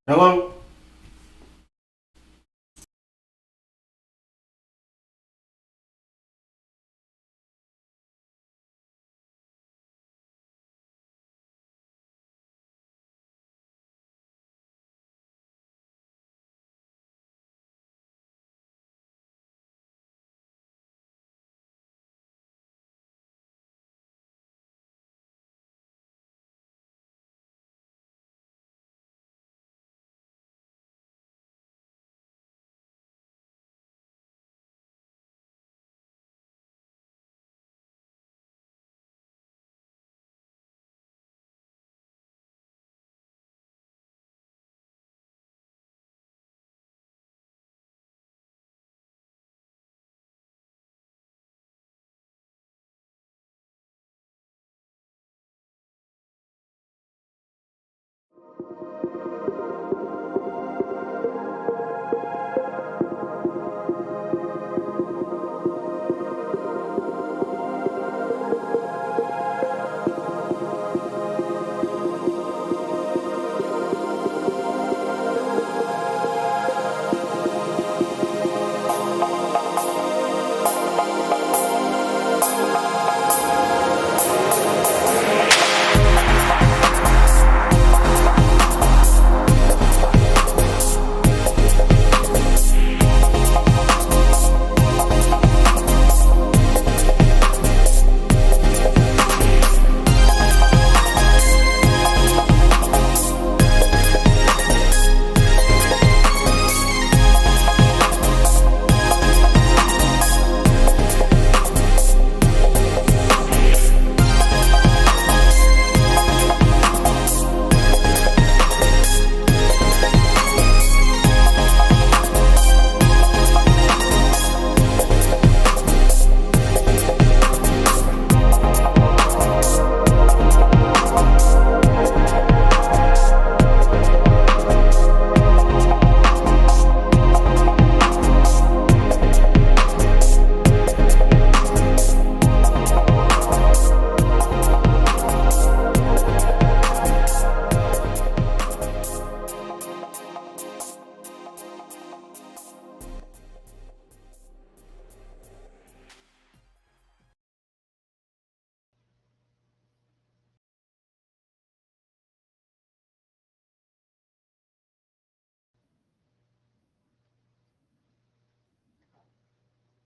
Hello.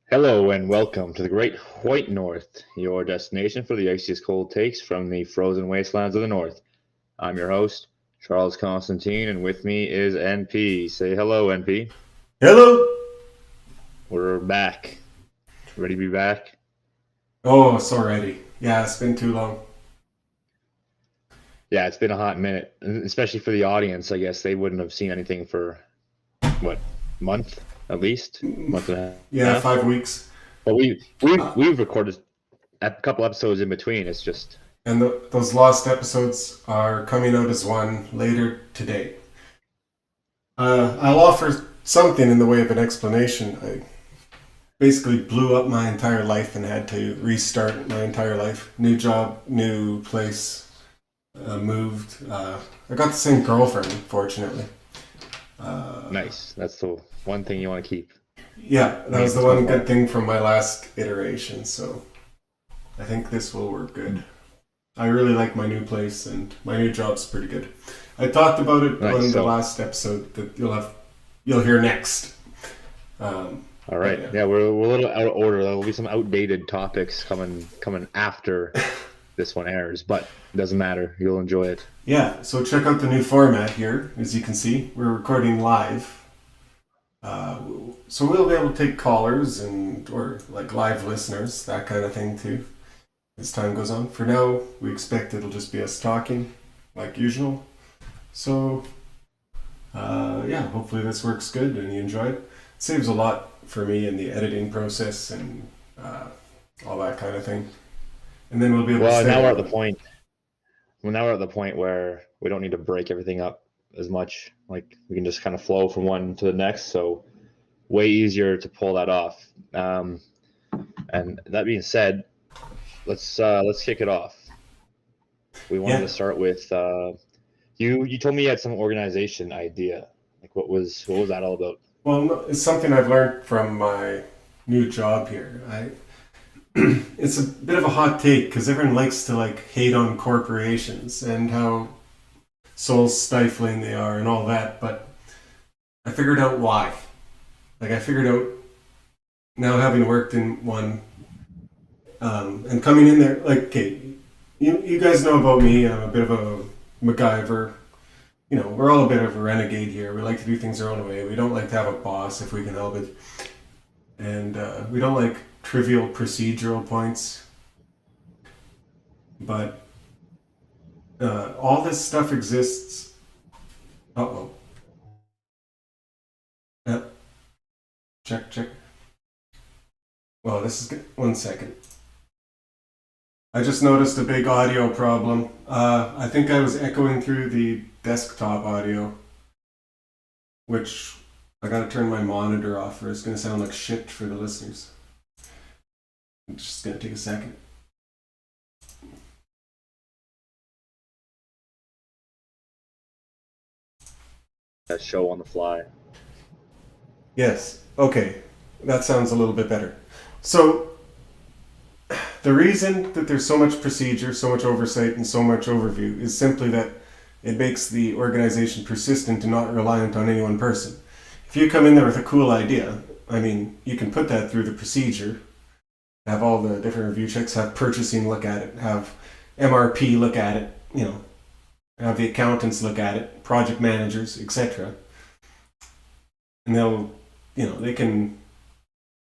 Hello and welcome to the great White North, your destination for the iciest cold takes from the frozen wastelands of the North. I'm your host, Charles Constantine, and with me is NP. Say hello, NP. Hello. We're back. Ready to be back? Oh, it's already. Yeah, it's been too long. Yeah, it's been a hot minute, especially for the audience. I guess they wouldn't have seen anything for, what, month at least? Month and a Yeah, half? 5 weeks. But Uh, we've recorded a couple episodes in between. It's just, and those lost episodes are coming out as one later today. I'll offer something in the way of an explanation. I basically blew up my entire life and had to restart my entire life. New job, new place, moved. I got the same girlfriend, fortunately. nice. That's the one thing you want to keep. Yeah, that was Main the so one far. good thing from my last iteration, so I think this will work good. I really like my new place, and my new job's pretty good. I talked about it Nice. on the So, last episode that you'll hear next. all But right. yeah, Yeah, we're a little out of order. There will be some outdated topics coming after this one airs, but it doesn't matter. You'll enjoy it. yeah. So check out the new format here. As you can see, we're recording live. Uh, so we'll be able to take callers and or like live listeners, that kind of thing too, as time goes on. For now, we expect it'll just be us talking, like usual. So yeah, hopefully this works good and you enjoy it. Saves a lot for me in the editing process and uh, all that kind of thing. And then we'll be able to Well, stay now we're at the on. point. Well, now we're at the point where we don't need to break everything up as much. Like we can just kind of flow from one to the next. So way easier to pull that off. And that being said, let's kick it off. We wanted Yeah, to start with You told me you had some organization idea. Like what was that all about? Well, no, it's something I've learned from my new job here. It's a bit of a hot take because everyone likes to like hate on corporations and how soul stifling they are and all that, but I figured out why. Like I figured out now having worked in one and coming in there. Like, okay, you guys know about me. I'm a bit of a MacGyver. You know, we're all a bit of a renegade here. We like to do things our own way. We don't like to have a boss if we can help it, and we don't like trivial procedural points. But all this stuff exists. Uh oh. Yep. Check. Well, this is good. 1 second. I just noticed a big audio problem. I think I was echoing through the desktop audio, which I gotta turn my monitor off or it's gonna sound like shit for the listeners. It's just gonna take a second. That show on the fly. Yes. Okay. That sounds a little bit better. So, the reason that there's so much procedure, so much oversight, and so much overview is simply that it makes the organization persistent and not reliant on any one person. If you come in there with a cool idea, I mean, you can put that through the procedure, have all the different review checks, have purchasing look at it, have MRP look at it, you know, have the accountants look at it, project managers, etc. And they'll, you know, they can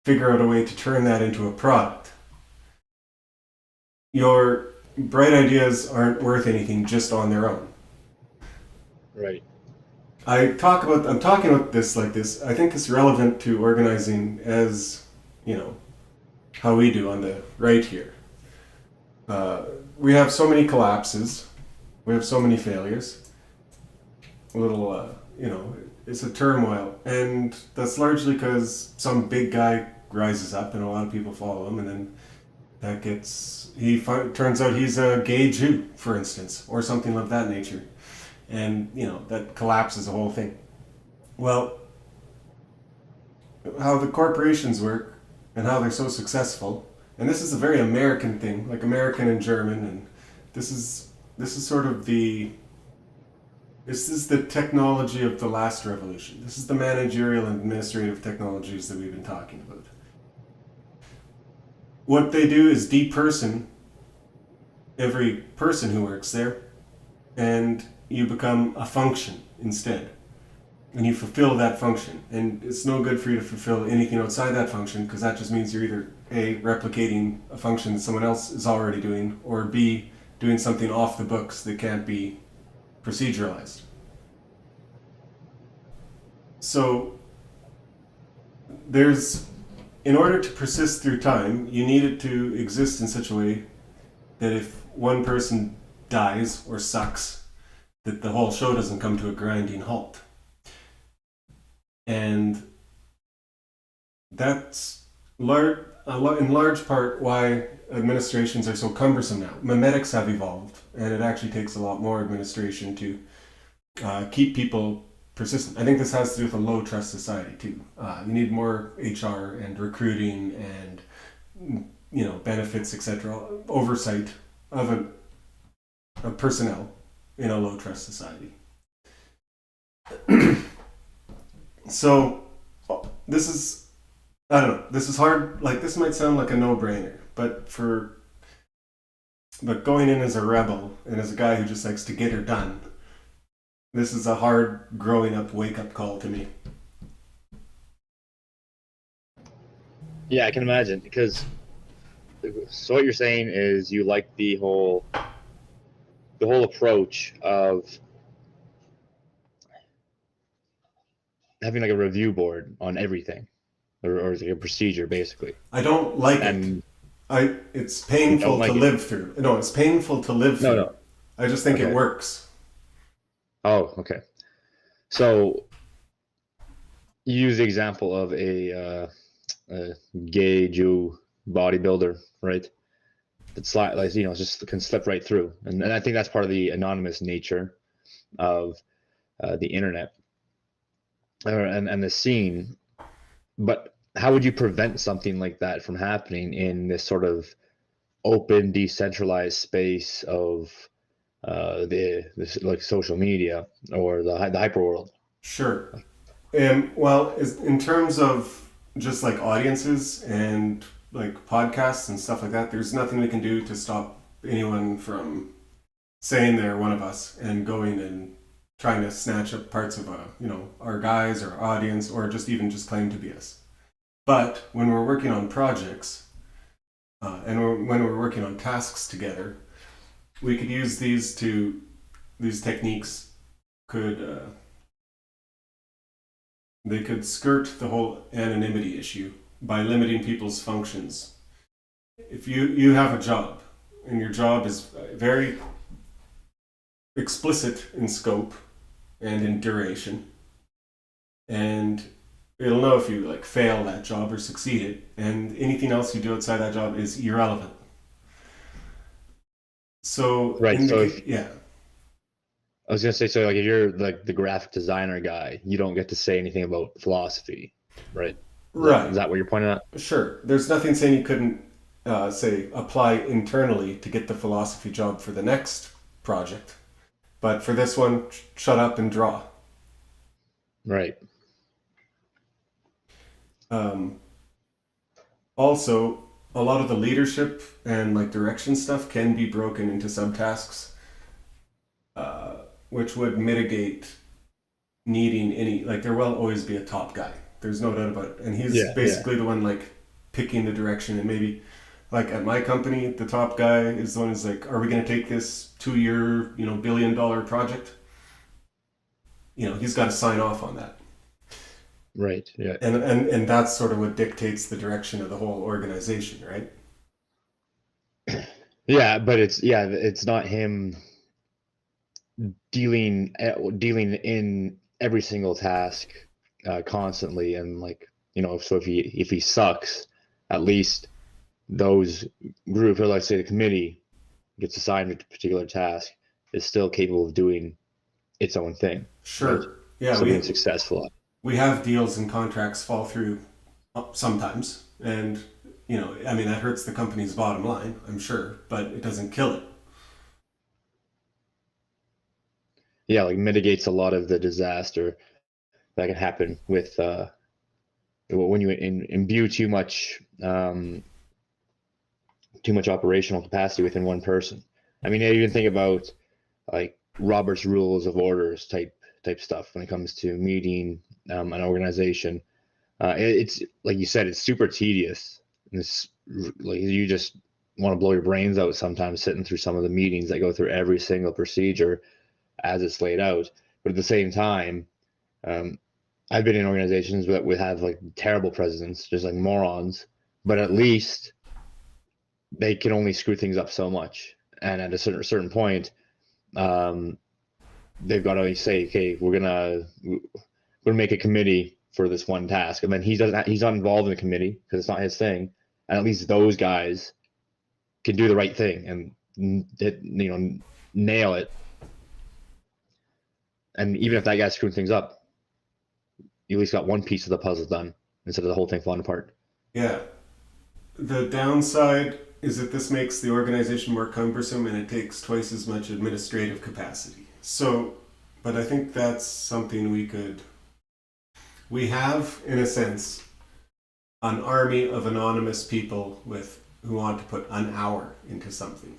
figure out a way to turn that into a product. Your bright ideas aren't worth anything just on their own. Right. I'm talking about this like this. I think it's relevant to organizing as, you know, how we do on the right here. We have so many collapses. We have so many failures. A little, you know, it's a turmoil. And that's largely because some big guy rises up and a lot of people follow him, and then that gets, turns out he's a gay Jew, for instance, or something of that nature. And, you know, that collapses the whole thing. Well, how the corporations work and how they're so successful, and this is a very American thing, like American and German, and this is sort of this is the technology of the last revolution. This is the managerial and administrative technologies that we've been talking about. What they do is deperson every person who works there, and you become a function instead. And you fulfill that function. And it's no good for you to fulfill anything outside that function, because that just means you're either A, replicating a function that someone else is already doing, or B, doing something off the books that can't be proceduralized. So in order to persist through time, you need it to exist in such a way that if one person dies or sucks, that the whole show doesn't come to a grinding halt. And that's in large part why administrations are so cumbersome now. Memetics have evolved, and it actually takes a lot more administration to keep people persistent. I think this has to do with a low trust society too. You need more HR and recruiting and, you know, benefits, etc. Oversight of personnel in a low trust society. So this is, I don't know, this is hard. Like, this might sound like a no-brainer, but going in as a rebel and as a guy who just likes to get her done, this is a hard growing up wake-up call to me. Yeah, I can imagine, because so what you're saying is you like the whole approach of having like a review board on everything, or like a procedure basically. I don't like it. It's painful to live through. No, it's painful to live through. No. I just think it works. Oh, okay. So you use the example of a gay Jew bodybuilder, right? That's like, you know, just can slip right through, and I think that's part of the anonymous nature of the internet and the scene. But how would you prevent something like that from happening in this sort of open, decentralized space of this like social media or the hyper world? Sure. Well, in terms of just like audiences and like podcasts and stuff like that, there's nothing we can do to stop anyone from saying they're one of us and going and trying to snatch up parts of our guys or audience, or just even just claim to be us. But when we're working on projects when we're working on tasks together, we could use these techniques could they could skirt the whole anonymity issue by limiting people's functions. If you have a job and your job is very explicit in scope and in duration, and it'll know if you like fail that job or succeed it, and anything else you do outside that job is irrelevant. So Right. in the So if yeah. I was gonna say, so like if you're like the graphic designer guy, you don't get to say anything about philosophy, right? Is Right. that what you're pointing at? Sure. There's nothing saying you couldn't say apply internally to get the philosophy job for the next project, but for this one, shut up and draw. Right. Um, Also, a lot of the leadership and like direction stuff can be broken into subtasks, which would mitigate needing any like there will always be a top guy. There's no doubt about it, and he's Yeah. Yeah. basically the one like picking the direction. And maybe like at my company, the top guy is the one who's like, "Are we going to take this 2 year $1 billion project?" He's got to sign off on that, Right. Yeah. and that's sort of what dictates the direction of the whole organization, right? Yeah. But it's not him dealing in every single task constantly, and like so if he sucks, at least those group, or let's say the committee gets assigned a particular task, is still capable of doing its own thing, right? Sure. Yeah, Still being successful. we have deals and contracts fall through sometimes, and I mean that hurts the company's bottom line, I'm sure, but it doesn't kill it. Yeah, like mitigates a lot of the disaster that can happen with when you imbue too much operational capacity within one person. I mean, I even think about like Robert's rules of orders type stuff when it comes to meeting an organization. It's like you said, it's super tedious. And it's like you just want to blow your brains out sometimes sitting through some of the meetings that go through every single procedure as it's laid out. But at the same time, um, I've been in organizations that would have like terrible presidents, just like morons. But at least they can only screw things up so much, and at a certain point, um, they've got to say, okay, we're gonna make a committee for this one task, and then he's not involved in the committee because it's not his thing, and at least those guys can do the right thing and nail it. And even if that guy screwed things up, you at least got one piece of the puzzle done instead of the whole thing falling apart. Yeah. The downside is that this makes the organization more cumbersome and it takes twice as much administrative capacity. So, but I think that's something we have, in a sense, an army of anonymous people who want to put an hour into something.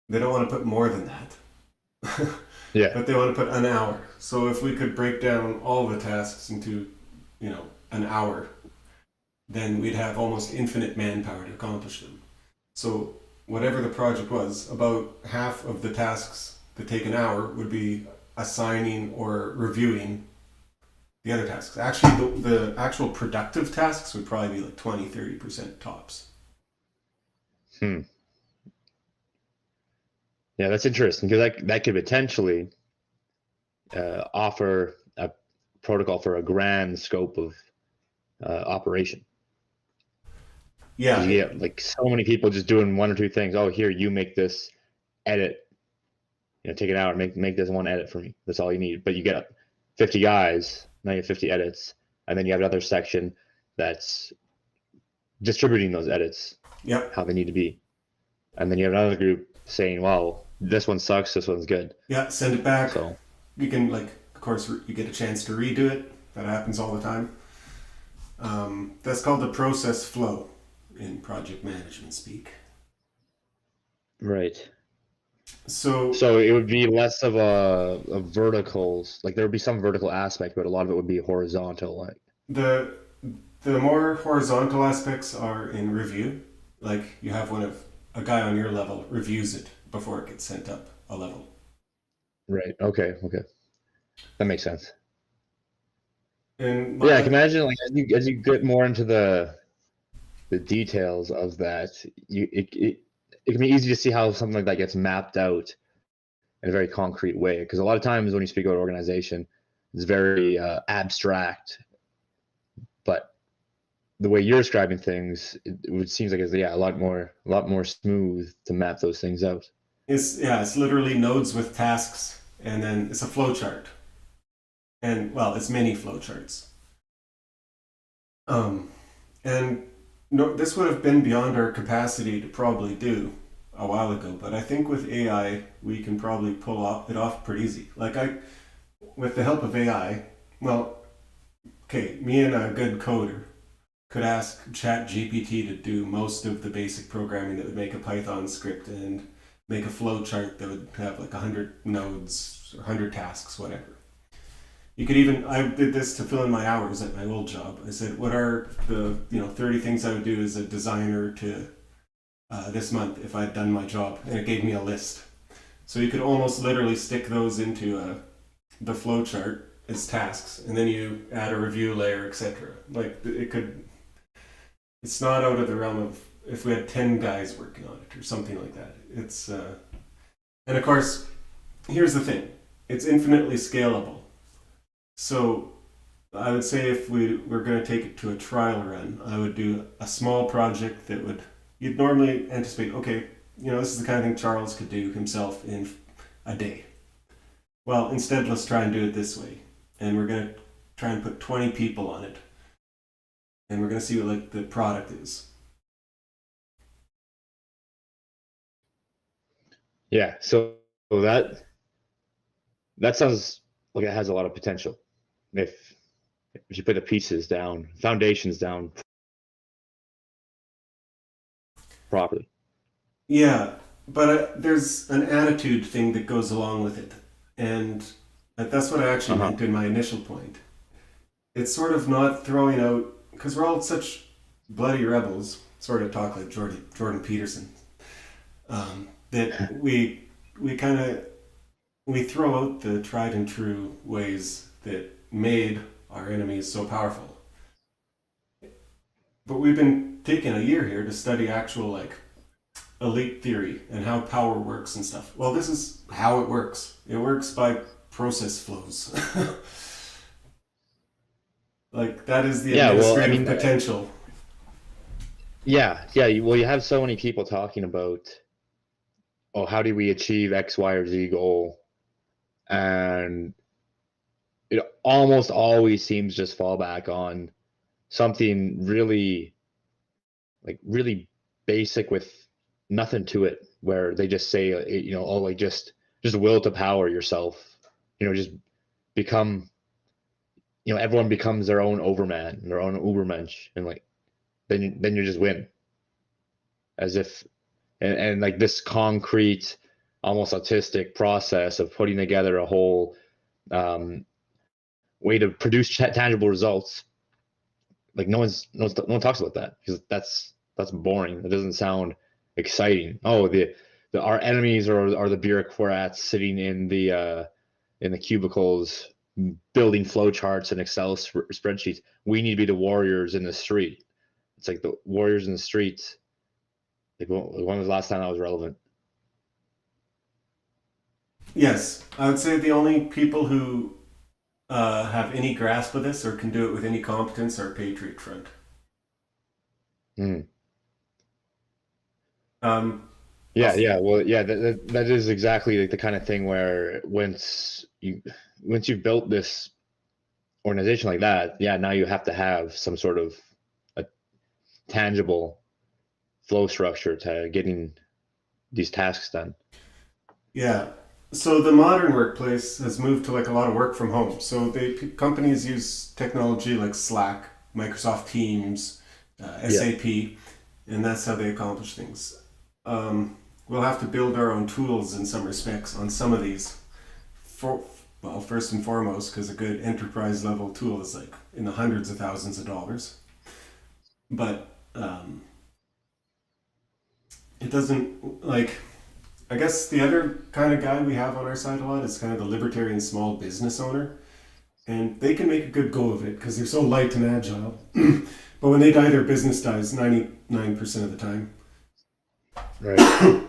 They don't want to put more than that. Yeah. But they want to put an hour. So if we could break down all the tasks into, an hour, then we'd have almost infinite manpower to accomplish them. So whatever the project was, about half of the tasks that take an hour would be assigning or reviewing the other tasks. Actually, the actual productive tasks would probably be like 20-30% tops. Hmm. Yeah, that's interesting because that could potentially offer a protocol for a grand scope of operation. Yeah, Because you get like so many people just doing one or two things. Oh, here, you make this edit take an hour, make this one edit for me. That's all you need. But you get 50 guys, now you have 50 edits, and then you have another section that's distributing those edits Yep. how they need to be, and then you have another group saying, "Well, this one sucks, this one's good." Yeah. Send it back. So You can of course, you get a chance to redo it. That happens all the time. That's called the process flow in project management speak. right. So So it would be less of a verticals, like there would be some vertical aspect, but a lot of it would be horizontal. Like, the the more horizontal aspects are in review. Like you have a guy on your level reviews it before it gets sent up a level. right. Okay. Okay. That makes sense. And Yeah, I can imagine like as you get more into the details of that, it can be easy to see how something like that gets mapped out in a very concrete way. Because a lot of times when you speak about organization, it's very abstract. But the way you're describing things, it seems like it's a lot more smooth to map those things out. it's literally nodes with tasks, and then it's a flow chart, and well, it's many flow charts. Um, and no, this would have been beyond our capacity to probably do a while ago, but I think with AI we can probably it off pretty easy. With the help of AI, well, okay, me and a good coder could ask Chat GPT to do most of the basic programming that would make a Python script and make a flow chart that would have like 100 nodes or 100 tasks, whatever. You could even, I did this to fill in my hours at my old job. I said, what are the 30 things I would do as a designer to this month if I'd done my job? And it gave me a list. So you could almost literally stick those into the flow chart as tasks, and then you add a review layer, etc. It's not out of the realm of if we had 10 guys working on it or something like that. And of course, here's the thing, it's infinitely scalable. So I would say if we were going to take it to a trial run, I would do a small project you'd normally anticipate, okay, this is the kind of thing Charles could do himself in a day. Well, instead, let's try and do it this way. And we're going to try and put 20 people on it. And we're going to see what the product is. Yeah. So that sounds like it has a lot of potential. If you put the pieces down, foundations down properly. Yeah, but there's an attitude thing that goes along with it. And that's what I actually Uh-huh. meant in my initial point. It's sort of not throwing out, because we're all such bloody rebels, sort of talk like Jordan Peterson, that we kind of we throw out the tried and true ways that made our enemies so powerful. But we've been taking a year here to study actual elite theory and how power works and stuff. Well, this is how it works. It works by process flows. That is the Yeah, well, I administrative mean, potential. yeah. Well, you have so many people talking about, oh, how do we achieve X, Y, or Z goal? And it almost always seems just fall back on something really basic with nothing to it, where they just say, oh, like just will to power yourself, just become, everyone becomes their own overman, their own ubermensch, and then you just win, as if, and like this concrete, almost autistic process of putting together a whole um, way to produce tangible results. Like no one talks about that, because that's boring. It doesn't sound exciting. Oh, the our enemies are the bureaucrats sitting in the cubicles building flowcharts and Excel spreadsheets. We need to be the warriors in the street. It's like the warriors in the streets. Like when was the last time that was relevant? Yes, I would say the only people who have any grasp of this or can do it with any competence are Patriot Front. Mm. Um, That is exactly like the kind of thing where once you've built this organization like that, now you have to have some sort of a tangible flow structure to getting these tasks done. Yeah. So the modern workplace has moved to like a lot of work from home. So companies use technology like Slack, Microsoft Teams, Yeah. SAP, and that's how they accomplish things. We'll have to build our own tools in some respects on some of these. For well, first and foremost, because a good enterprise level tool is like in the hundreds of thousands of dollars. But it doesn't like I guess the other kind of guy we have on our side a lot is kind of the libertarian small business owner. And they can make a good go of it because they're so light and agile. But when they die, their business dies 99% of the time. Right.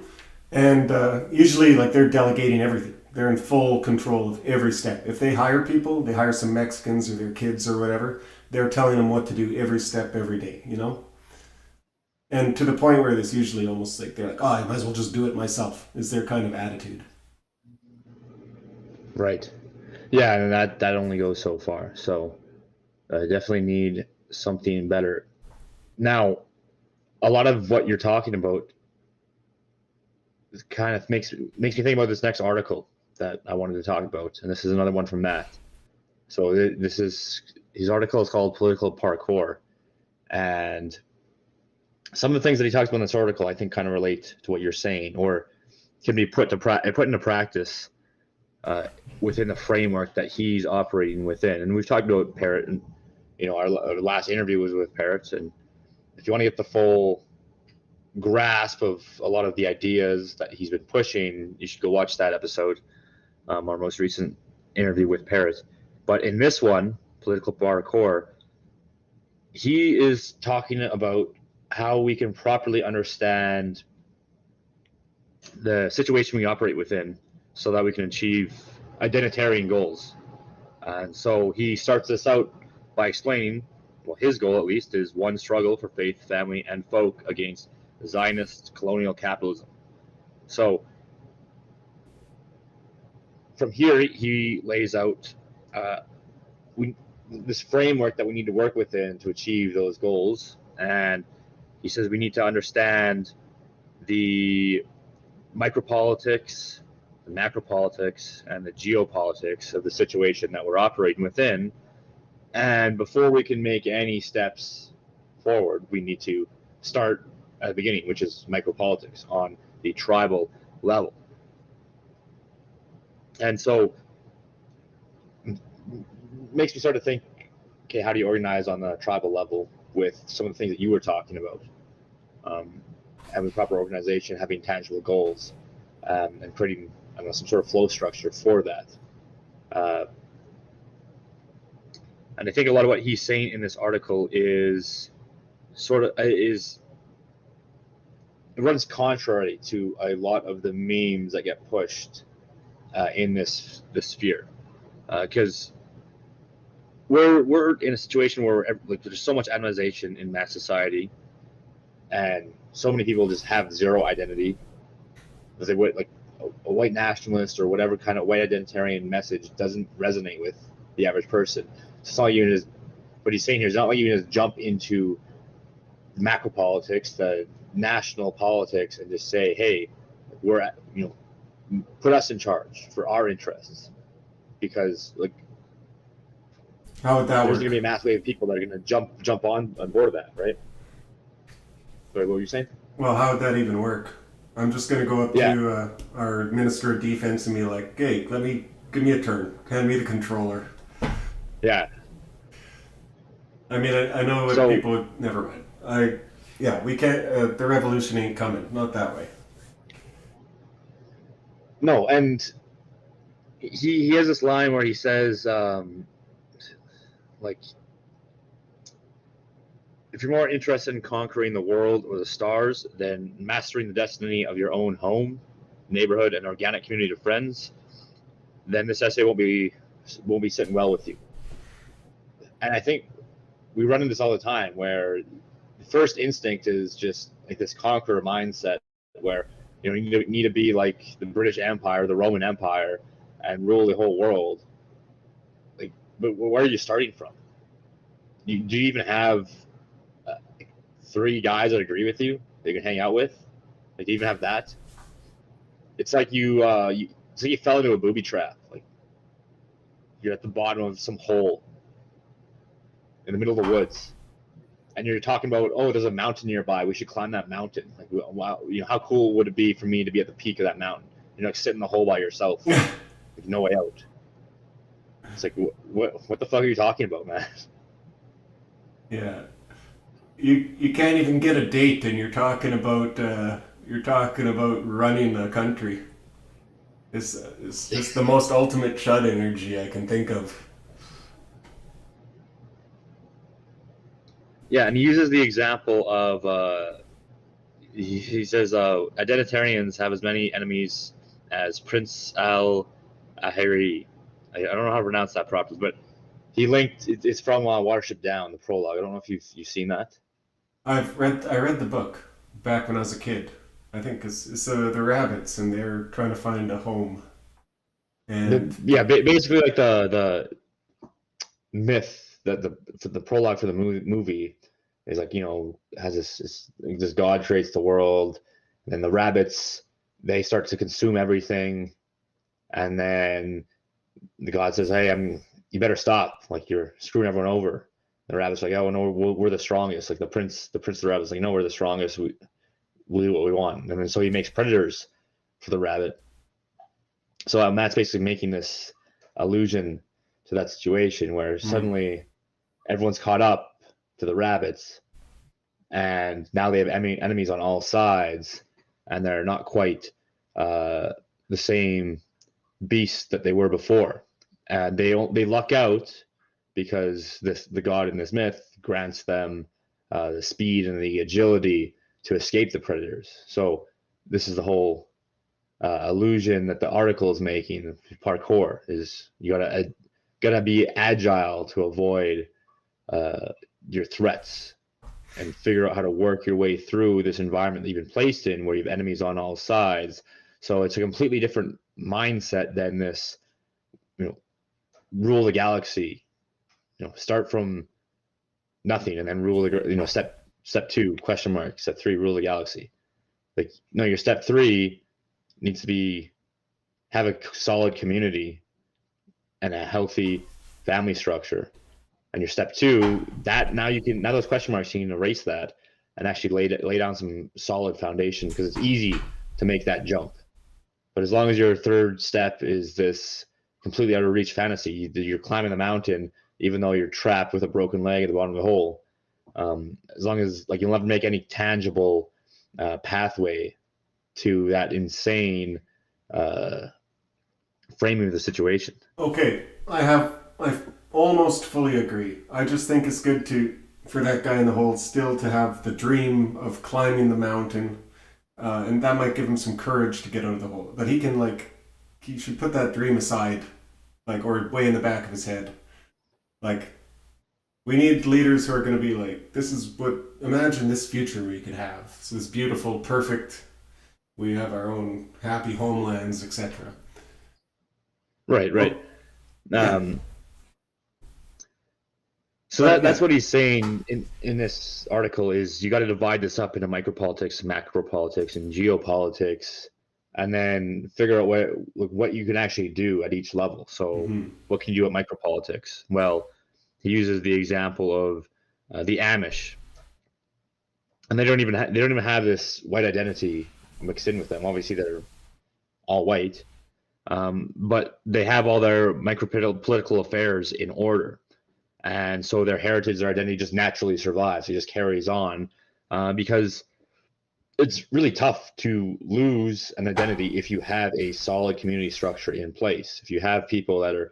And usually, like, they're delegating everything. They're in full control of every step. If they hire people, they hire some Mexicans or their kids or whatever, they're telling them what to do every step, every day, you know? And to the point where it's usually almost like they're like, oh, I might as well just do it myself, is their kind of attitude. Right. Yeah, and that only goes so far. So definitely need something better. Now, a lot of what you're talking about kind of makes me think about this next article that I wanted to talk about, and this is another one from Matt. So this is his article is called "Political Parkour," and some of the things that he talks about in this article, I think, kind of relate to what you're saying, or can be put into practice within the framework that he's operating within. And we've talked about Parrott, and our last interview was with Parrott, and if you want to get the full grasp of a lot of the ideas that he's been pushing, you should go watch that episode, our most recent interview with Parrott. But in this one, Political Parkour, he is talking about how we can properly understand the situation we operate within so that we can achieve identitarian goals. And so he starts this out by explaining, well, his goal at least is one struggle for faith, family, and folk against Zionist colonial capitalism. So from here, he lays out this framework that we need to work within to achieve those goals. And he says we need to understand the micropolitics, the macropolitics, and the geopolitics of the situation that we're operating within. And before we can make any steps forward, we need to start at the beginning, which is micropolitics on the tribal level. And so makes me start to think, okay, how do you organize on the tribal level with some of the things that you were talking about? Having proper organization, having tangible goals, and creating some sort of flow structure for that. And I think a lot of what he's saying in this article is it runs contrary to a lot of the memes that get pushed in this sphere, because we're in a situation where there's so much atomization in mass society, and so many people just have zero identity. Because they would like a white nationalist or whatever kind of white identitarian message doesn't resonate with the average person. So it's not you just what he's saying here is not like you can just jump into macro politics, the national politics, and just say, hey, we're put us in charge for our interests, because How would that there's work? going to be a mass wave of people that are going to jump on board of that, right? Sorry, what were you saying? Well, how would that even work? I'm just going to go up to our Minister of Defense and be like, hey, give me a turn. Hand me the controller. Yeah. I mean, I know what people would... Never mind. We can't... the revolution ain't coming. Not that way. No, and he has this line where he says, if you're more interested in conquering the world or the stars than mastering the destiny of your own home, neighborhood, and organic community of friends, then this essay won't be sitting well with you. And I think we run into this all the time, where the first instinct is just like this conqueror mindset, where you need to be like the British Empire, the Roman Empire, and rule the whole world. Like, but where are you starting from? Do you even have 3 guys that agree with you that you can hang out with? Like, do you even have that? It's like you fell into a booby trap. Like, you're at the bottom of some hole in the middle of the woods, and you're talking about, oh, there's a mountain nearby. We should climb that mountain. Like, wow, how cool would it be for me to be at the peak of that mountain? You're like sitting in the hole by yourself, like, no way out. It's like, what the fuck are you talking about, man? Yeah. You can't even get a date, and you're talking about running a country. It's just the most ultimate chud energy I can think of. Yeah, and he uses the example of he says identitarians have as many enemies as Prince al-Ahiri. I don't know how to pronounce that properly, but he linked it's from Watership Down, the prologue. I don't know if you've seen that. I read the book back when I was a kid. I think it's the rabbits, and they're trying to find a home. And Basically like the myth that the prologue for the movie is like, has this God creates the world, and then the rabbits, they start to consume everything, and then the God says, hey, you better stop, like, you're screwing everyone over. The rabbit's like, oh no, we're the strongest. Like the prince of the rabbit's like, no, we're the strongest. We'll do what we want. And then so he makes predators for the rabbit. So Matt's basically making this allusion to that situation where suddenly everyone's caught up to the rabbits, and now they have enemies on all sides, and they're not quite the same beast that they were before. And they luck out because the god in this myth grants them the speed and the agility to escape the predators. So this is the whole illusion that the article is making. Parkour is you gotta be agile to avoid your threats and figure out how to work your way through this environment that you've been placed in, where you have enemies on all sides. So it's a completely different mindset than this, rule the galaxy. Start from nothing and then rule the, step 2, question mark, step 3, rule the galaxy. Like, no, your step 3 needs to have a solid community and a healthy family structure. And your step 2, now those question marks, you can erase that and actually lay down some solid foundation, because it's easy to make that jump. But as long as your 3rd step is this completely out of reach fantasy, you're climbing the mountain, even though you're trapped with a broken leg at the bottom of the hole, as long as, like, you'll never make any tangible pathway to that insane framing of the situation. Okay, I almost fully agree. I just think it's good for that guy in the hole still to have the dream of climbing the mountain, and that might give him some courage to get out of the hole. But he should put that dream aside, or way in the back of his head. Like, we need leaders who are going to be like, imagine this future we could have. So this beautiful, perfect, we have our own happy homelands, etc. Right. Yeah. So that's what he's saying in this article is you got to divide this up into micropolitics, macropolitics, and geopolitics, and then figure out what you can actually do at each level. So what can you do at micropolitics? Well, he uses the example of the Amish, and they don't even have this white identity mixed in with them. Obviously, they're all white, but they have all their micropolitical affairs in order. And so their heritage, their identity just naturally survives. It just carries on because it's really tough to lose an identity if you have a solid community structure in place. If you have people that are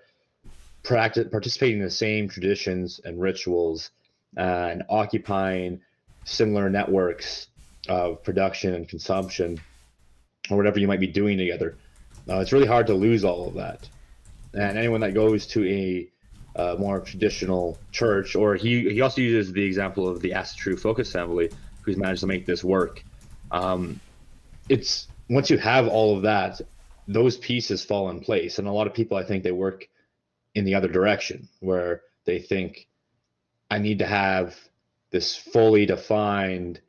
participating in the same traditions and rituals and occupying similar networks of production and consumption, or whatever you might be doing together, it's really hard to lose all of that. And anyone that goes to a more traditional church, or he also uses the example of the Acid True Folk Assembly, who's managed to make this work. It's once you have all of that, those pieces fall in place. And a lot of people, I think, they work in the other direction, where they think, I need to have this fully defined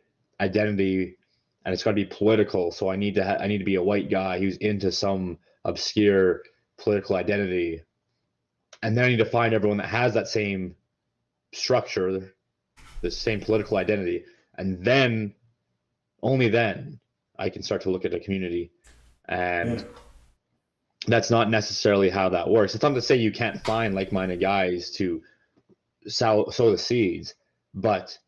identity, and it's got to be political. So I need to be a white guy who's into some obscure political identity, and then I need to find everyone that has that same structure, the same political identity, and then only then I can start to look at a community. And that's not necessarily how that works. It's not to say you can't find like-minded guys to sow the seeds, but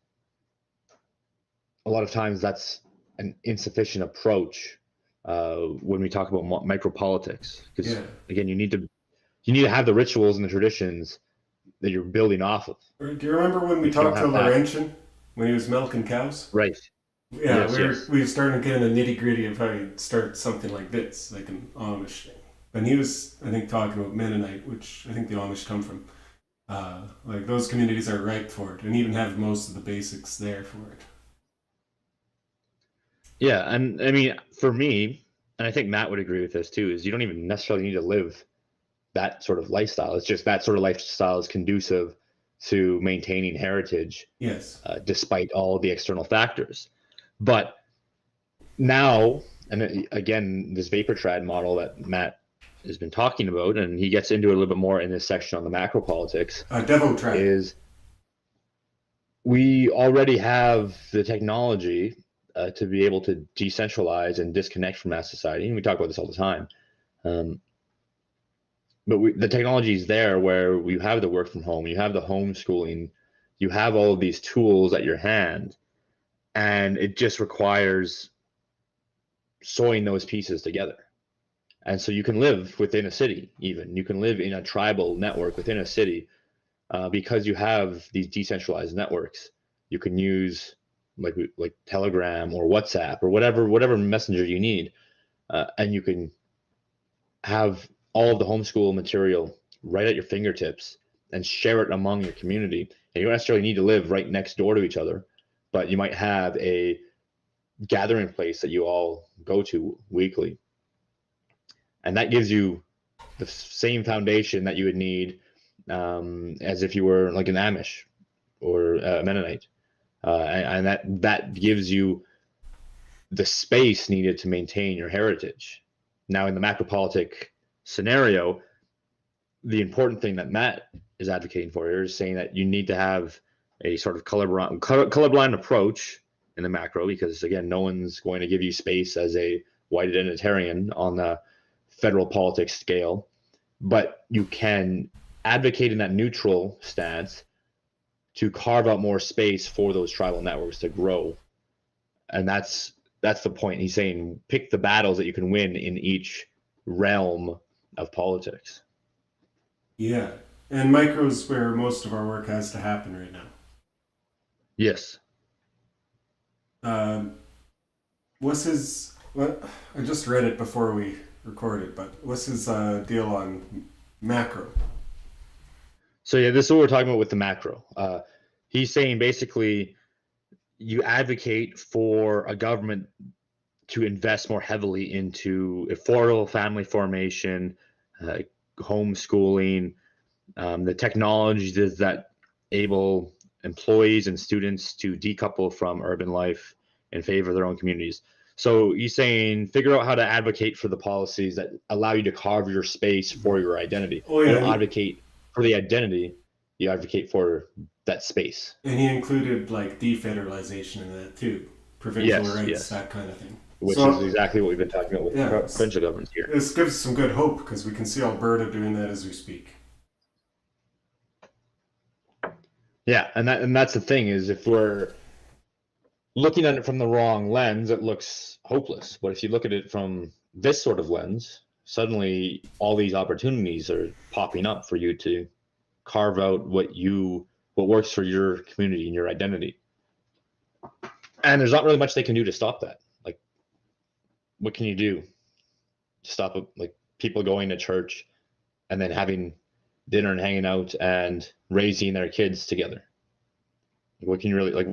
a lot of times that's an insufficient approach when we talk about micropolitics. Because again, you need to have the rituals and the traditions that you're building off of. Do you remember when we talked to Laurentian when he was milking cows? Right. Yeah, we were starting to get in the nitty gritty of how you start something like this, like an Amish thing. And he was, I think, talking about Mennonite, which I think the Amish come from. Like those communities are ripe for it, and even have most of the basics there for it. Yeah, and I mean, for me, and I think Matt would agree with this too, is you don't even necessarily need to live that sort of lifestyle. It's just that sort of lifestyle is conducive to maintaining heritage, yes, despite all the external factors. But now, and again, this vapor trad model that Matt has been talking about, and he gets into it a little bit more in this section on the macro politics, is we already have the technology to be able to decentralize and disconnect from mass society. And we talk about this all the time. But the technology is there, where you have the work from home, you have the homeschooling, you have all of these tools at your hand, and it just requires sewing those pieces together. And so you can live within a city, even you can live in a tribal network within a city, because you have these decentralized networks. You can use like Telegram or WhatsApp or whatever messenger you need, and you can have all of the homeschool material right at your fingertips and share it among your community. And you don't necessarily need to live right next door to each other, but you might have a gathering place that you all go to weekly. And that gives you the same foundation that you would need as if you were like an Amish or a Mennonite. And that gives you the space needed to maintain your heritage. Now, in the macropolitic scenario, the important thing that Matt is advocating for here is saying that you need to have a sort of colorblind approach in the macro, because again, no one's going to give you space as a white identitarian on the federal politics scale, but you can advocate in that neutral stance to carve out more space for those tribal networks to grow. And that's the point. He's saying pick the battles that you can win in each realm of politics. Yeah, and micro's where most of our work has to happen right now. Yes. What's his? What I just read it before we recorded, but what's his deal on macro? So yeah, this is what we're talking about with the macro. He's saying basically you advocate for a government to invest more heavily into affordable family formation, homeschooling, the technologies that enable employees and students to decouple from urban life in favor of their own communities. So he's saying figure out how to advocate for the policies that allow you to carve your space for your identity. Oh, yeah. You don't advocate for the identity, you advocate for that space. And he included like defederalization in that too. Provincial rights, that kind of thing. Which is exactly what we've been talking about with provincial governments here. This gives some good hope, because we can see Alberta doing that as we speak. Yeah, and that's the thing, is if we're looking at it from the wrong lens, it looks hopeless. But if you look at it from this sort of lens, suddenly all these opportunities are popping up for you to carve out what works for your community and your identity. And there's not really much they can do to stop that. Like, what can you do to stop like people going to church and then having dinner and hanging out and raising their kids together? What can you really, like,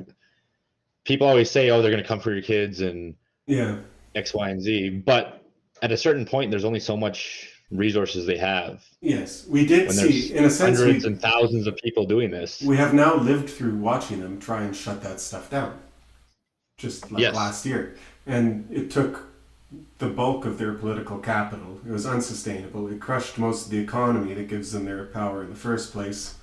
people always say, oh, they're going to come for your kids, and X, Y, and Z. But at a certain point, there's only so much resources they have. Yes, we did When see, there's in a sense, hundreds and thousands of people doing this. we have now lived through watching them try and shut that stuff down, just like Yes. last year. And it took the bulk of their political capital. It was unsustainable. It crushed most of the economy that gives them their power in the first place.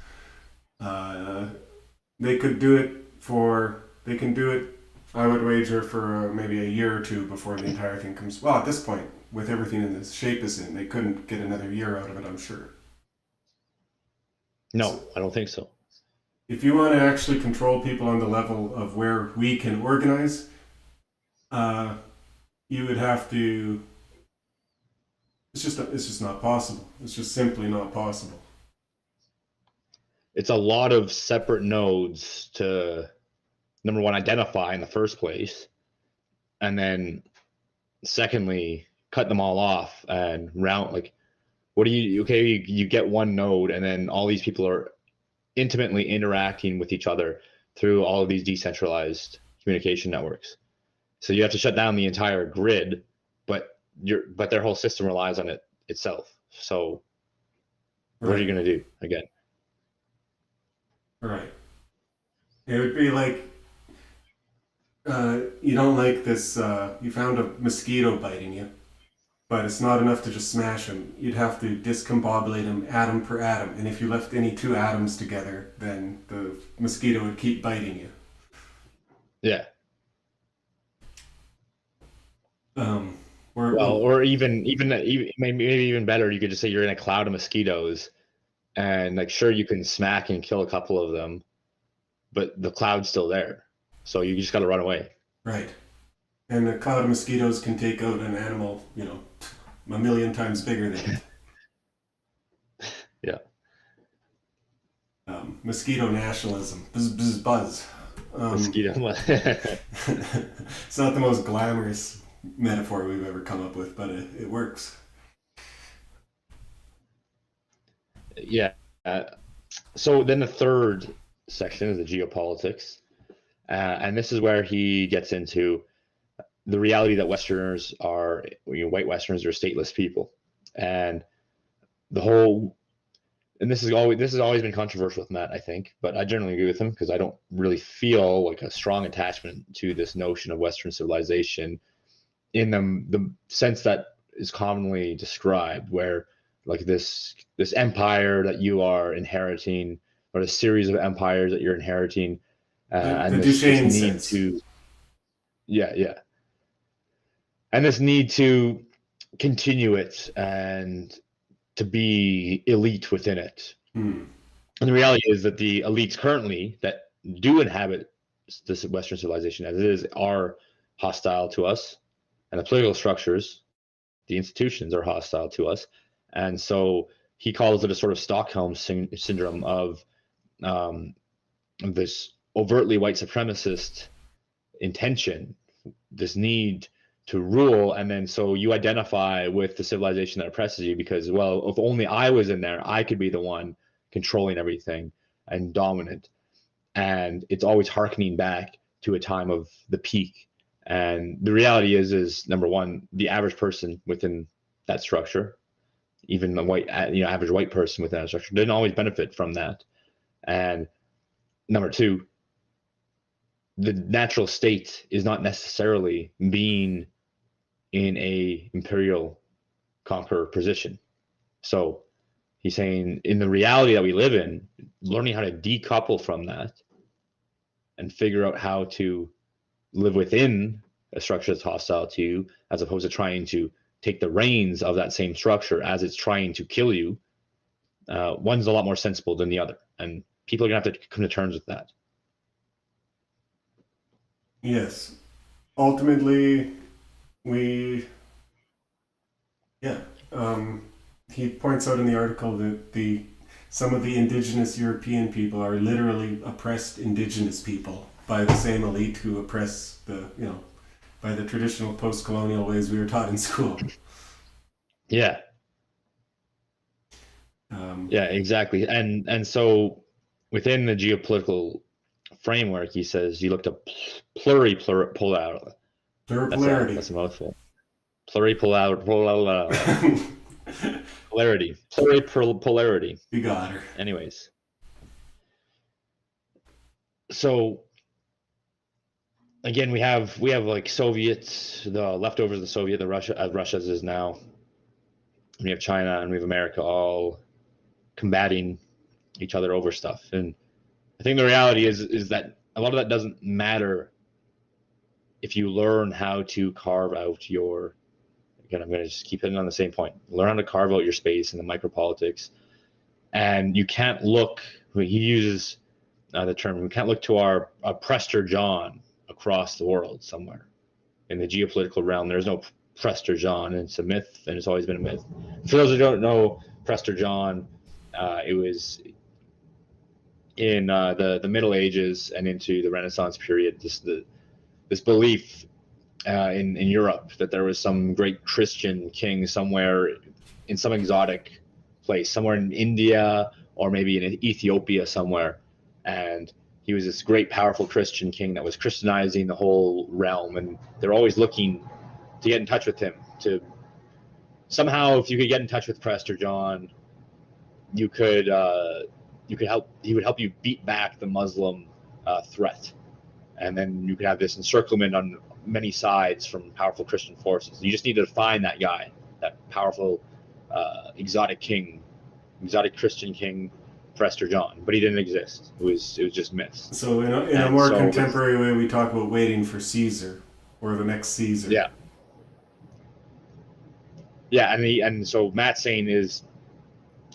They could do it for, they can do it, I would wager, for maybe a year or two before the entire thing comes. Well, at this point, with everything in this shape is in, they couldn't get another year out of it, I'm sure. No, I don't think so. If you want to actually control people on the level of where we can organize, you would have to. It's just not possible. It's just simply not possible. It's a lot of separate nodes to, number one, identify in the first place, and then secondly, cut them all off and round. Like, what do you? Okay, you get one node, and then all these people are intimately interacting with each other through all of these decentralized communication networks. So you have to shut down the entire grid, but their whole system relies on it itself. So what are you going to do again? Right. It would be like you don't like this. You found a mosquito biting you, but it's not enough to just smash him. You'd have to discombobulate him atom per atom, and if you left any two atoms together, then the mosquito would keep biting you. Yeah. Well, Or even maybe even better, you could just say you're in a cloud of mosquitoes, and like sure you can smack and kill a couple of them, but the cloud's still there, so you just got to run away. right. And a cloud of mosquitoes can take out an animal, a million times bigger than it. Yeah. Mosquito nationalism. Buzz, buzz, buzz. Mosquito. It's not the most glamorous metaphor we've ever come up with, but it works. Yeah. So then the third section is the geopolitics, and this is where he gets into the reality that Westerners are, white Westerners are stateless people, and the whole. And this has always been controversial with Matt, I think, but I generally agree with him because I don't really feel like a strong attachment to this notion of Western civilization in the sense that is commonly described, where like this empire that you are inheriting, or a series of empires that you're inheriting, and this need sense. To, yeah, and this need to continue it and to be elite within it. And the reality is that the elites currently that do inhabit this Western civilization as it is are hostile to us, and the political structures, the institutions are hostile to us. And so he calls it a sort of Stockholm syndrome of this overtly white supremacist intention, this need to rule, and then so you identify with the civilization that oppresses you because, well, if only I was in there, I could be the one controlling everything and dominant. And it's always harkening back to a time of the peak. And the reality is number one, the average person within that structure, even the white, average white person within that structure, didn't always benefit from that. And number two, the natural state is not necessarily being in a imperial conqueror position. So he's saying in the reality that we live in, learning how to decouple from that and figure out how to live within a structure that's hostile to you, as opposed to trying to take the reins of that same structure as it's trying to kill you, one's a lot more sensible than the other. And people are going to have to come to terms with that. Yes. Ultimately, he points out in the article that some of the indigenous European people are literally oppressed indigenous people by the same elite who oppress by the traditional post-colonial ways we were taught in school. Yeah. Yeah, exactly. And so within the geopolitical framework, he says you look to pluripolarity. Pluripolarity. That's a mouthful. pluripolarity. You got her. Anyways, so again, we have like Soviets, the leftovers of the Soviet, the Russia's is now. And we have China and we have America all combating each other over stuff. And I think the reality is that a lot of that doesn't matter if you learn how to carve out your. Again, I'm going to just keep hitting on the same point. Learn how to carve out your space in the micropolitics, and you can't look. He uses the term. We can't look to our Prester John across the world somewhere in the geopolitical realm. There's no Prester John, and it's a myth, and it's always been a myth. For those who don't know Prester John, it was in the Middle Ages and into the Renaissance period. This belief in Europe that there was some great Christian king somewhere in some exotic place, somewhere in India or maybe in Ethiopia somewhere, and he was this great, powerful Christian king that was Christianizing the whole realm, and they're always looking to get in touch with him. To somehow, if you could get in touch with Prester John, you could help. He would help you beat back the Muslim threat, and then you could have this encirclement on many sides from powerful Christian forces. You just need to find that guy, that powerful exotic Christian king, Prester John, but he didn't exist. It was just myths. So in a more contemporary way, we talk about waiting for Caesar or the next Caesar. Yeah, and so Matt's saying is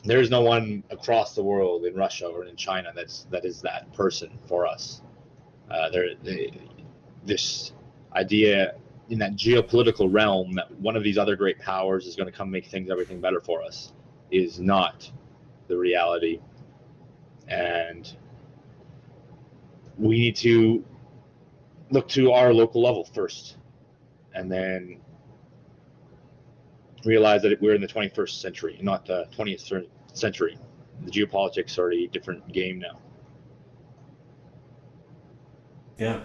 there's no one across the world in Russia or in China that is that person for us. This idea in that geopolitical realm that one of these other great powers is going to come make everything better for us is not the reality. And we need to look to our local level first, and then realize that we're in the 21st century, not the 20th century. The geopolitics are a different game now. Yeah.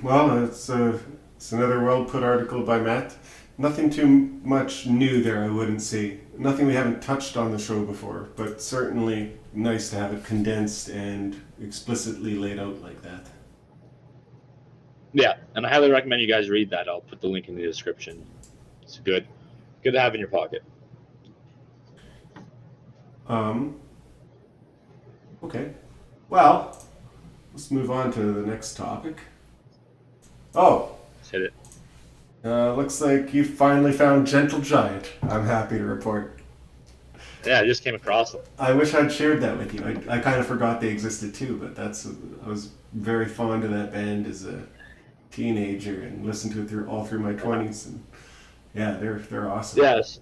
Well, it's another well-put article by Matt. Nothing too much new there, I wouldn't say. Nothing we haven't touched on the show before, but certainly nice to have it condensed and explicitly laid out like that. Yeah, and I highly recommend you guys read that. I'll put the link in the description. It's good to have in your pocket. Okay. Well, let's move on to the next topic. Oh. Let's hit it. Looks like you finally found Gentle Giant. I'm happy to report. Yeah, I just came across them. I wish I'd shared that with you. I kind of forgot they existed too, but I was very fond of that band as a teenager and listened to it all through my 20s. And yeah, they're awesome. Yes.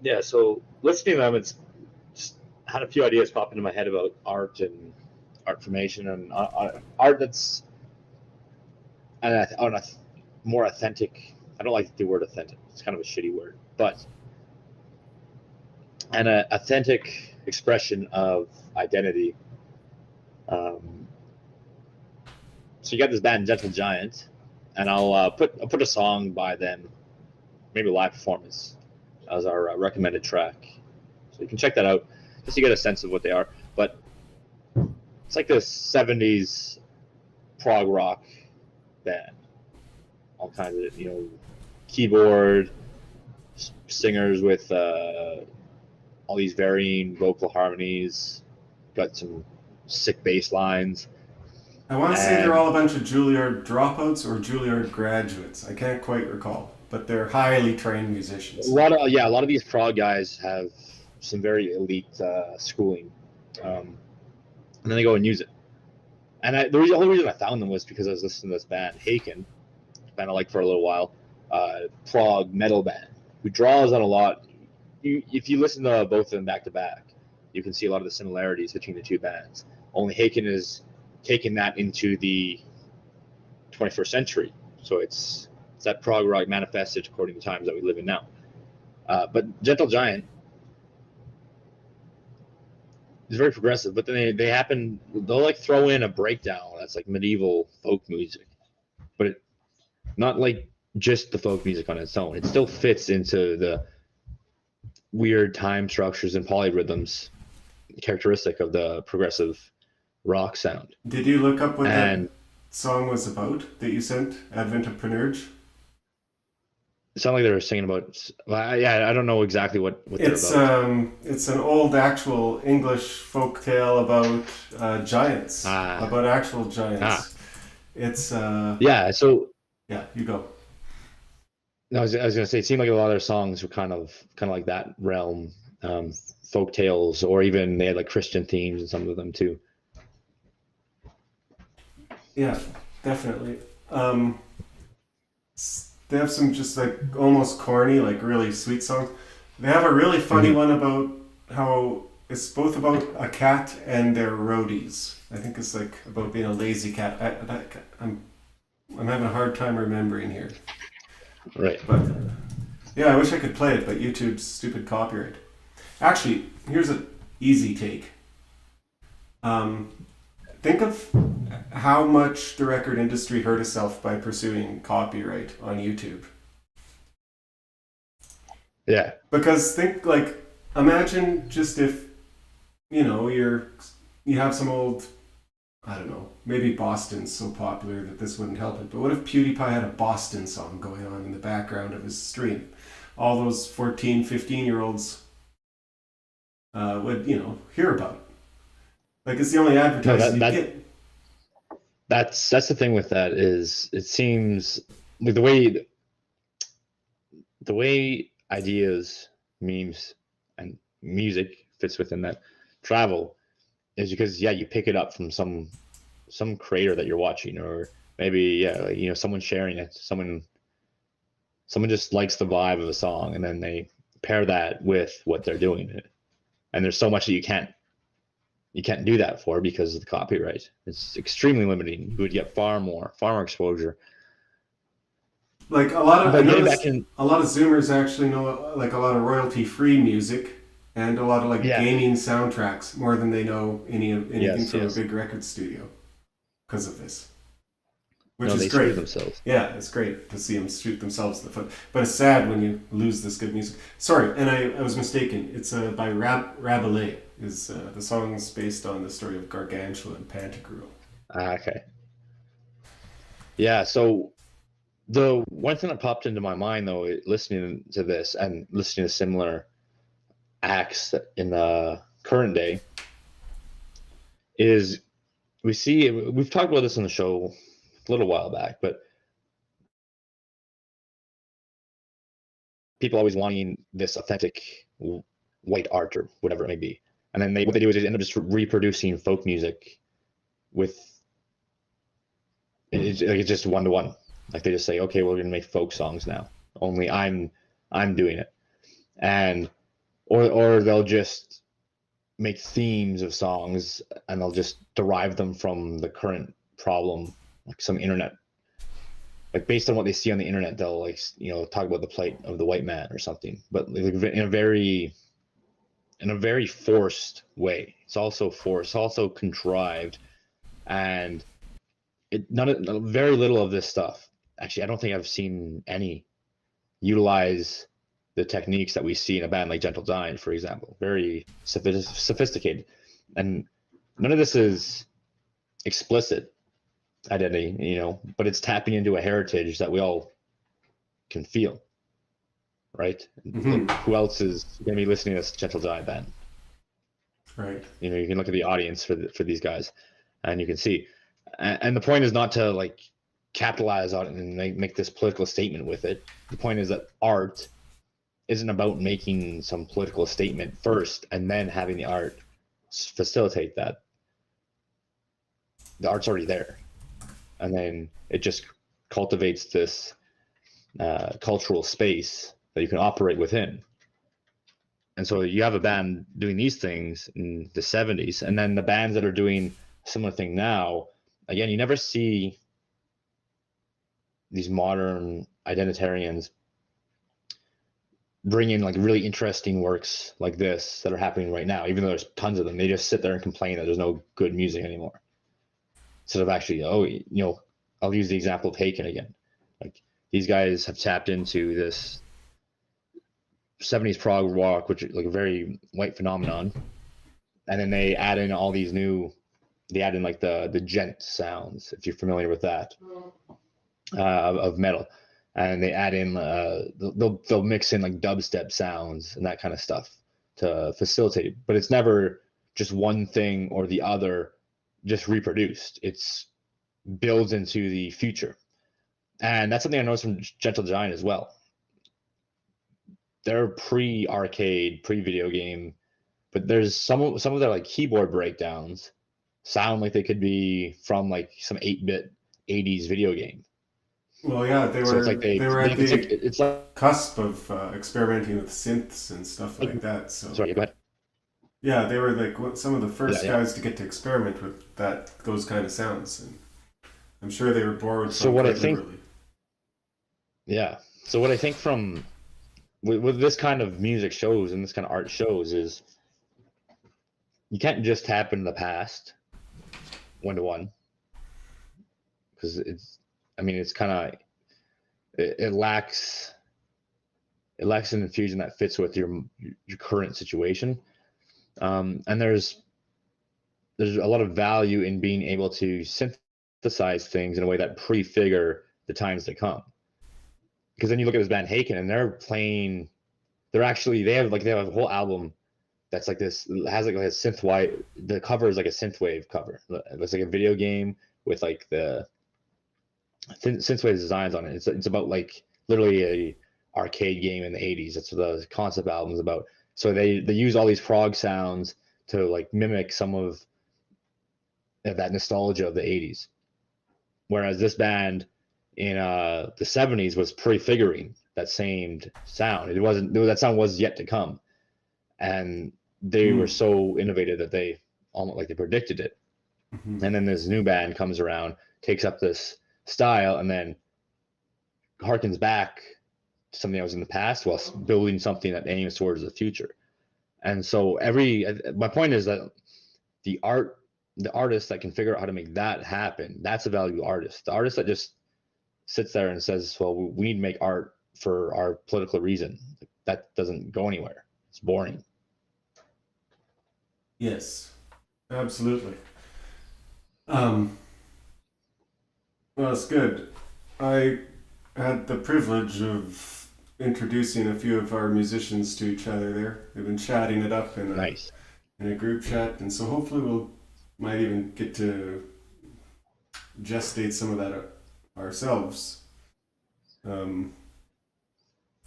Yeah, so listening to them, it's just had a few ideas pop into my head about art and art formation and art that's on a more authentic. I don't like the word authentic. It's kind of a shitty word, but an authentic expression of identity. So you got this band Gentle Giant, and I'll put a song by them, maybe a live performance, as our recommended track. So you can check that out just to get a sense of what they are. But it's like this 70s prog rock band. All kinds of, keyboard singers with all these varying vocal harmonies, got some sick bass lines. I want to say they're all a bunch of Juilliard dropouts or Juilliard graduates. I can't quite recall, but they're highly trained musicians. A lot of these prog guys have some very elite schooling, and then they go and use it. And the only reason I found them was because I was listening to this band, Huyte, band I liked for a little while, prog metal band, who draws on a lot. If you listen to both of them back to back, you can see a lot of the similarities between the two bands. Only Huyte is taking that into the 21st century, so it's that prog rock manifested according to the times that we live in now. But Gentle Giant is very progressive, but then they'll like throw in a breakdown that's like medieval folk music, but not like just the folk music on its own. It still fits into the weird time structures and polyrhythms characteristic of the progressive rock sound. Did you look up what that And song was about that you sent, Advent of Pernurge? it sounded like they were singing about. Well, yeah, I don't know exactly what they're about. It's an old actual English folk tale about giants, Ah, about actual ah, giants. It's yeah. So yeah, you go. I was gonna say, it seemed like a lot of their songs were kind of like that realm, um, folk tales, or even they had like Christian themes in some of them too. Yeah, definitely. Um, they have some just like almost corny, like really sweet songs. They have a really funny Mm-hmm. one about how it's both about a cat and their roadies. I think it's like about being a lazy cat. I'm having a hard time remembering here, Right. but yeah, I wish I could play it, but YouTube's stupid copyright. Actually, here's an easy take. Um, think of how much the record industry hurt itself by pursuing copyright on YouTube. Yeah. Because think like, imagine just if you have some old, I don't know, maybe Boston's so popular that this wouldn't help it. But what if PewDiePie had a Boston song going on in the background of his stream? All those 14, 15 year olds would hear about it. Like it's the only No, advertising you that get. that's the thing with that is it seems like the way ideas, memes, and music fits within that travel is because yeah, you pick it up from some creator that you're watching, or maybe yeah, like, someone sharing it, someone just likes the vibe of a song, and then they pair that with what they're doing. And there's so much that you can't do that for because of the copyright. It's extremely limiting. You would get far more exposure. Like I But getting back noticed in, a lot of Zoomers actually know like a lot of royalty free music and a lot of like yeah, gaming soundtracks more than they know anything yes, from a yes. big record studio because of this, which No, is they great. screw themselves. Yeah, it's great to see them shoot themselves in the foot, but it's sad when you lose this good music. Sorry, and I was mistaken. It's by Rabelais. Is the song's based on the story of Gargantua and Pantagruel. Okay. Yeah. So the one thing that popped into my mind though, listening to this and listening to similar acts in the current day, is we've talked about this on the show a little while back, but people always wanting this authentic white art or whatever it may be, and then what they do is they end up just reproducing folk music with it's just one to one. Like they just say, okay, we're gonna make folk songs now. Only I'm doing it, and or they'll just make themes of songs and they'll just derive them from the current problem, like some internet, like based on what they see on the internet, they'll like talk about the plight of the white man or something, but like in a very forced way. It's also forced, also contrived, and very little of this stuff. Actually, I don't think I've seen any utilize the techniques that we see in a band like Gentle Giant, for example. Very sophisticated, and none of this is explicit identity, but it's tapping into a heritage that we all can feel, right? Mm-hmm. Like, who else is going to be listening to this Gentle Giant band? Right. You can look at the audience for these guys, and you can see. And the point is not to like capitalize on it and make this political statement with it. The point is that art isn't about making some political statement first and then having the art facilitate that. The art's already there, and then it just cultivates this cultural space that you can operate within. And so you have a band doing these things in the 70s, and then the bands that are doing a similar thing now, again, you never see these modern identitarians bring in like really interesting works like this that are happening right now. Even though there's tons of them, they just sit there and complain that there's no good music anymore, instead of actually, I'll use the example of Haken again. Like these guys have tapped into this 70s prog rock, which is like a very white phenomenon, and then they add in all these new. They add in like the gent sounds, if you're familiar with that, of metal, and they add in they'll mix in like dubstep sounds and that kind of stuff to facilitate it. But it's never just one thing or the other, just reproduced. It's builds into the future, and that's something I noticed from Gentle Giant as well. They're pre-arcade, pre-video game, but there's some of their like keyboard breakdowns sound like they could be from like some 8-bit 80s video game. Well, yeah, So it's like they were at it's like cusp of experimenting with synths and stuff like that. So sorry, go ahead. yeah, they were like some of the Yeah, first yeah. guys to get to experiment with those kind of sounds, and I'm sure they were borrowed So from what I quite think, liberally. yeah. So what I think from with this kind of music shows and this kind of art shows is you can't just tap into the past one to one, because I mean, it's kind of it lacks an infusion that fits with your current situation. And there's a lot of value in being able to synthesize things in a way that prefigure the times to come. Because then you look at this band Haken, and they're playing. They have a whole album that's like this, has like a synthwave. The cover is like a synthwave cover. It looks like a video game with like the synthwave designs on it. It's about like literally a arcade game in the 80s. That's what the concept album is about. So they use all these prog sounds to like mimic some of that nostalgia of the 80s. Whereas this band in the 70s was prefiguring that same sound. It wasn't that sound was yet to come, and they were so innovative that they almost like they predicted it. Mm-hmm. And then this new band comes around, takes up this style, and then harkens back to something that was in the past while building something that aims towards the future. And so my point is that the artist that can figure out how to make that happen, that's a value artist. The artist that just sits there and says, well, we need to make art for our political reason, that doesn't go anywhere. It's boring. Yes, absolutely. Well, it's good. I had the privilege of introducing a few of our musicians to each other there. They've been chatting it up Nice. in a group chat, and so hopefully we'll might even get to gestate some of that ourselves. Um,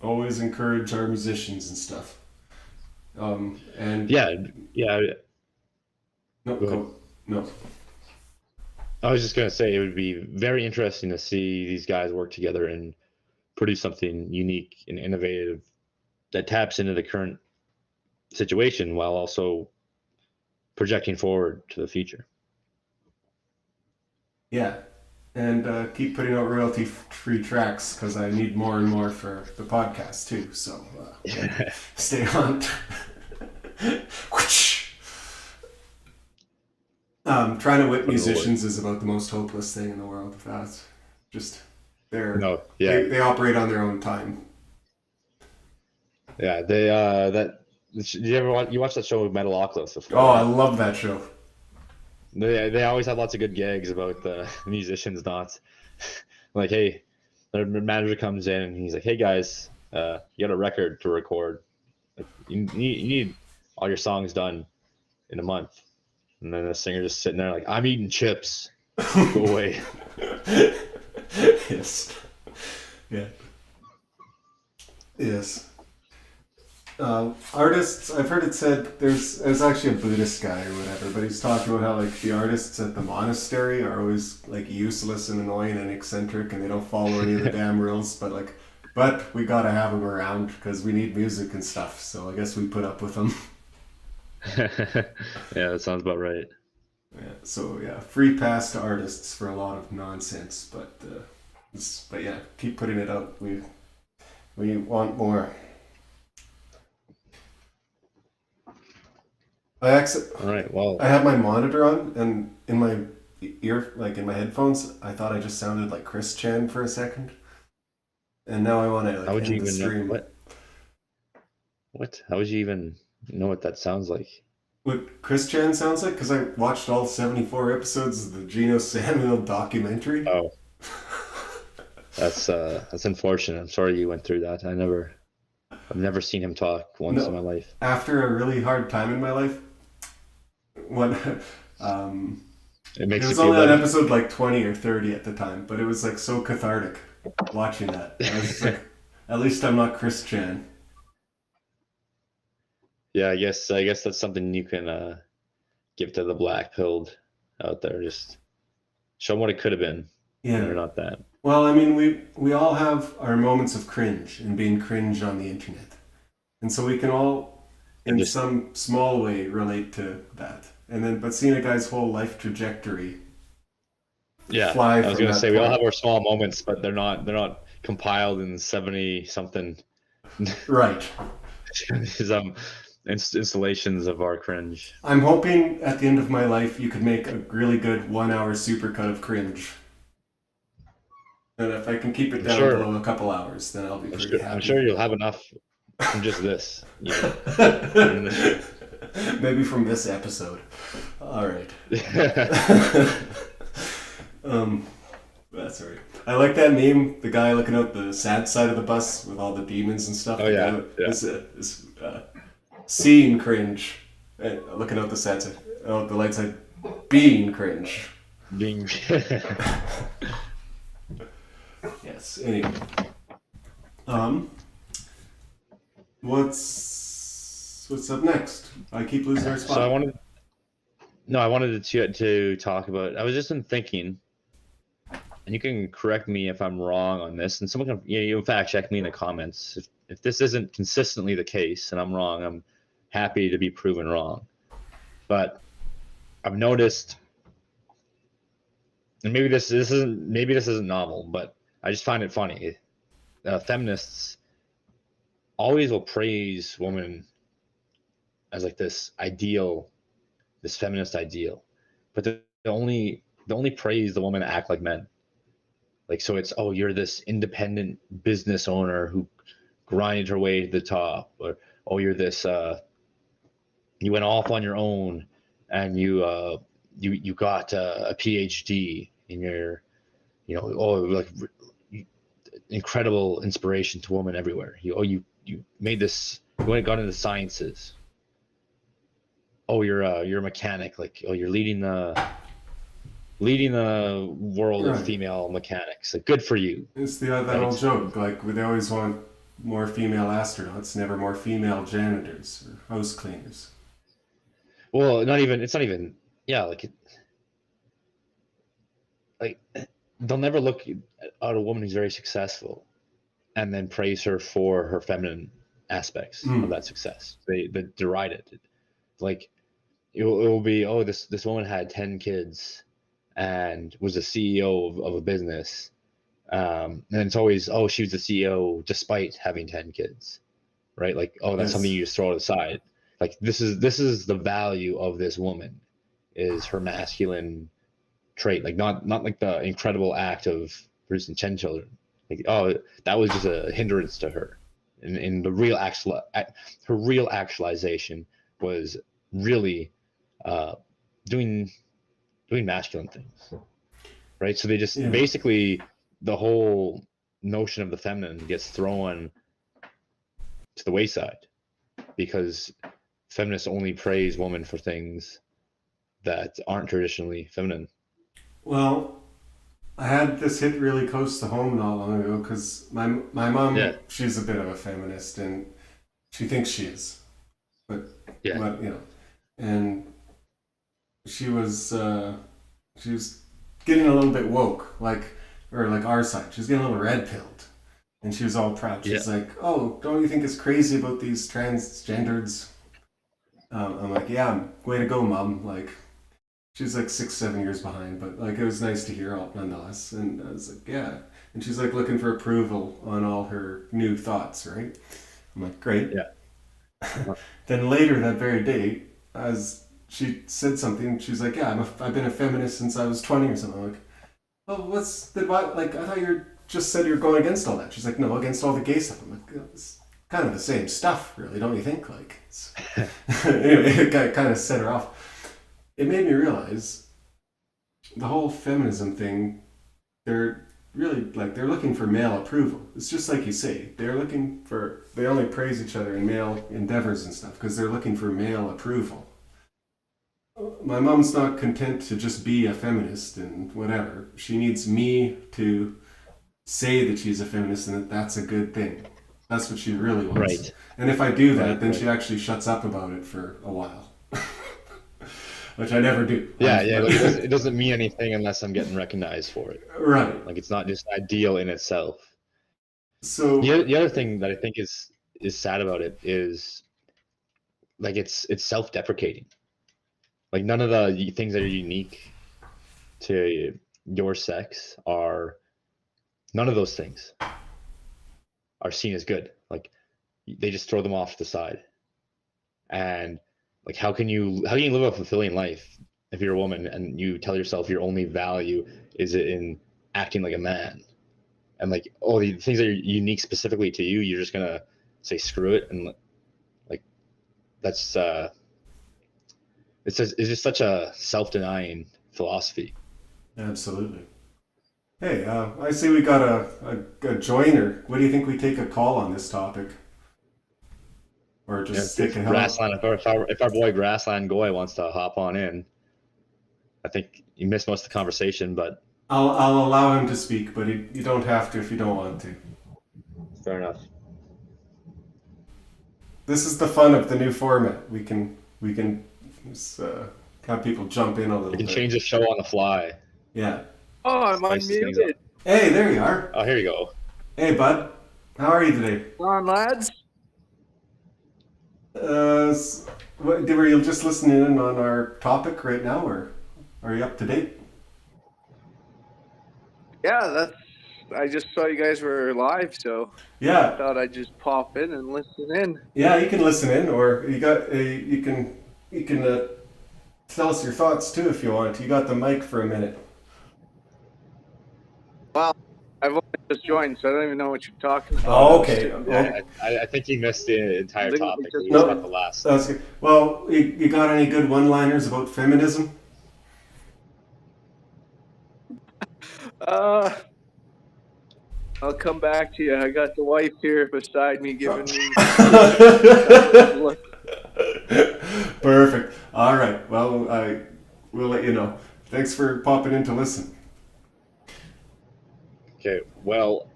Always encourage our musicians and stuff. And Yeah, yeah. no, Go ahead. no. I was just gonna say it would be very interesting to see these guys work together and produce something unique and innovative that taps into the current situation while also projecting forward to the future. Yeah, and keep putting out royalty-free tracks because I need more and more for the podcast too. So stay on. Trying to whip musicians is about the most hopeless thing in the world. That's just they operate on their own time. Yeah, did you ever watch that show Metalocalypse before? Oh, I love that show. They always have lots of good gags about the musicians not like, hey, their manager comes in and he's like, hey guys, you got a record to record. Like, you need all your songs done in a month. And then the singer just sitting there like, I'm eating chips. Go away. Yes. Yeah. Yes. Artists, I've heard it said there's actually a Buddhist guy or whatever, but he's talking about how like the artists at the monastery are always like useless and annoying and eccentric, and they don't follow any of the damn rules. But we gotta have them around because we need music and stuff. So I guess we put up with them. Yeah, that sounds about right. Yeah. So yeah, free pass to artists for a lot of nonsense, but yeah, keep putting it out. We want more. All right. Well, I had my monitor on, and in my ear, like in my headphones, I thought I just sounded like Chris Chan for a second. and now I want to How like would you end the even know stream. what? What? How would you even know what that sounds like? What Chris Chan sounds like? Because I watched all 74 episodes of the Geno Samuel documentary. Oh, that's unfortunate. I'm sorry you went through that. I've never seen him talk once in No, my life. after a really hard time in my life, when um, It it makes you was feel only on better. episode like 20 or 30 at the time, but it was like so cathartic watching that. I was just like, at least I'm not Chris Chan. Yeah, I guess that's something you can give to the black pilled out there. Just show them what it could have been when Yeah. they're not that. Well, I mean, we all have our moments of cringe and being cringe on the internet, and so we can all, And in just some small way, relate to that. And then, but seeing a guy's whole life trajectory yeah, fly I was from gonna that say we all point, have our small moments, but they're not compiled in 70 something right? some installations of our cringe. I'm hoping at the end of my life you could make a really good 1 hour supercut of cringe. And if I can keep it I'm down sure below a couple hours, then I'll be pretty I'm happy. sure you'll have enough from just this, even this. Maybe from this episode. All right. um, that's all right. I like that meme. The guy looking out the sad side of the bus with all the demons and stuff. Oh The yeah, guy yeah. is seeing cringe, and looking out the sad side, out the light side, being cringe. Being Yes. Anyway, um, what's up next? I keep losing our so I spot. wanted no, I wanted to talk about. I was just been thinking, and you can correct me if I'm wrong on this, and someone can you fact check me in the comments if this isn't consistently the case and I'm wrong. I'm happy to be proven wrong, but I've noticed, and maybe this isn't novel, but I just find it funny. Feminists always will praise women as like this ideal, this feminist ideal, but they only praise the women that act like men. Like so, it's you're this independent business owner who grinded her way to the top, or you're this you went off on your own and you got a PhD in your like incredible inspiration to women everywhere. You made this. You went and got into the sciences. You're a mechanic. Like you're leading the world of Right. female mechanics. Like good for you, It's that old right? joke. Like they always want more female astronauts, never more female janitors or house cleaners. Well, not even. It's not even. Yeah, like they'll never look at a woman who's very successful and then praise her for her feminine aspects of Mm. that success. They deride it. Like it will be, this woman had 10 kids and was a CEO of a business. And it's always, she was the CEO despite having 10 kids, right? Like, that's something Yes. you just throw aside. Like this is the value of this woman, is her masculine trait. Like not like the incredible act of producing 10 children. Like, that was just a hindrance to her. And her real actualization was really uh, doing masculine things, right? So they just Yeah. basically, the whole notion of the feminine gets thrown to the wayside because feminists only praise women for things that aren't traditionally feminine. Well, I had this hit really close to home not long ago because my Yeah, mom, she's a bit of a feminist and she thinks she is, but yeah, what and she was she was getting a little bit woke, like our side. She was getting a little red pilled, and she was all proud. yeah. She's like, "Oh, don't you think it's crazy about these transgenders?" I'm like, "Yeah, way to go, mom!" Like, she's like 6, 7 years behind, but like it was nice to hear all nonetheless. And I was like, "Yeah," and she's like looking for approval on all her new thoughts, right? I'm like, "Great." Yeah. Then later that very day, as she said something, she's like, "Yeah, I've been a feminist since I was 20 or something." I'm like, "Oh, what's the like? I thought you're just said you're going against all that. She's like, no, against all the gay stuff. I'm like, it's kind of the same stuff, really, don't you think? Like, anyway, it kind of set her off. It made me realize the whole feminism thing, they're really, like, they're looking for male approval. It's just like you say, they only praise each other in male endeavors and stuff because they're looking for male approval. My mom's not content to just be a feminist and whatever. She needs me to say that she's a feminist and that that's a good thing. That's what she really wants. Right. And if I do that, then she actually shuts up about it for a while. Which I never do. Yeah. Like it doesn't mean anything unless I'm getting recognized for it. Right. Like it's not just ideal in itself. So the other thing that I think is sad about it is like it's self-deprecating. Like none of the things that are unique to your sex none of those things are seen as good. Like they just throw them off to the side. And like how can you live a fulfilling life if you're a woman and you tell yourself your only value is in acting like a man? And like all the things that are unique specifically to you, you're just gonna say screw it, and like that's it's just such a self-denying philosophy. absolutely. Hey, I see we got a joiner. What do you think we take a call on this topic? Or just take a Grassland. If our boy Grassland Goy wants to hop on in, I think you missed most of the conversation, but I'll allow him to speak, but you don't have to if you don't want to. fair enough. This is the fun of the new format. We can just, have people jump in a little We can bit. change the show on the fly. Yeah. Oh, I'm Spice things up. unmuted. Hey, there you are. Oh, here you go. Hey, bud. How are you today? Come on, lads. Were you just listening in on our topic right now, or are you up to date? Yeah, I just saw you guys were live, so I Yeah, thought I'd just pop in and listen in. yeah. You can listen in, or you can tell us your thoughts too if you want. You got the mic for a minute. Well, I've only just joined, so I don't even know what you're talking about. Oh, okay. Yeah, I think you missed the entire topic. We No. just got the last. That's good. Well, you got any good one-liners about feminism? I'll come back to you. I got the wife here beside me giving me look. Perfect. All right. Well, we'll let you know. Thanks for popping in to listen. Okay, well,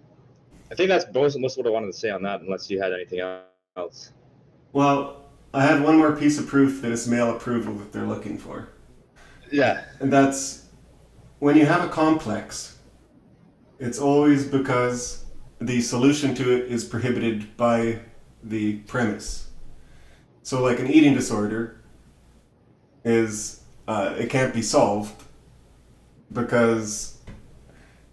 I think that's most of what I wanted to say on that, unless you had anything else. Well, I had one more piece of proof that it's male approval that they're looking for. Yeah. And that's when you have a complex, it's always because the solution to it is prohibited by the premise. So like an eating disorder is, it can't be solved because,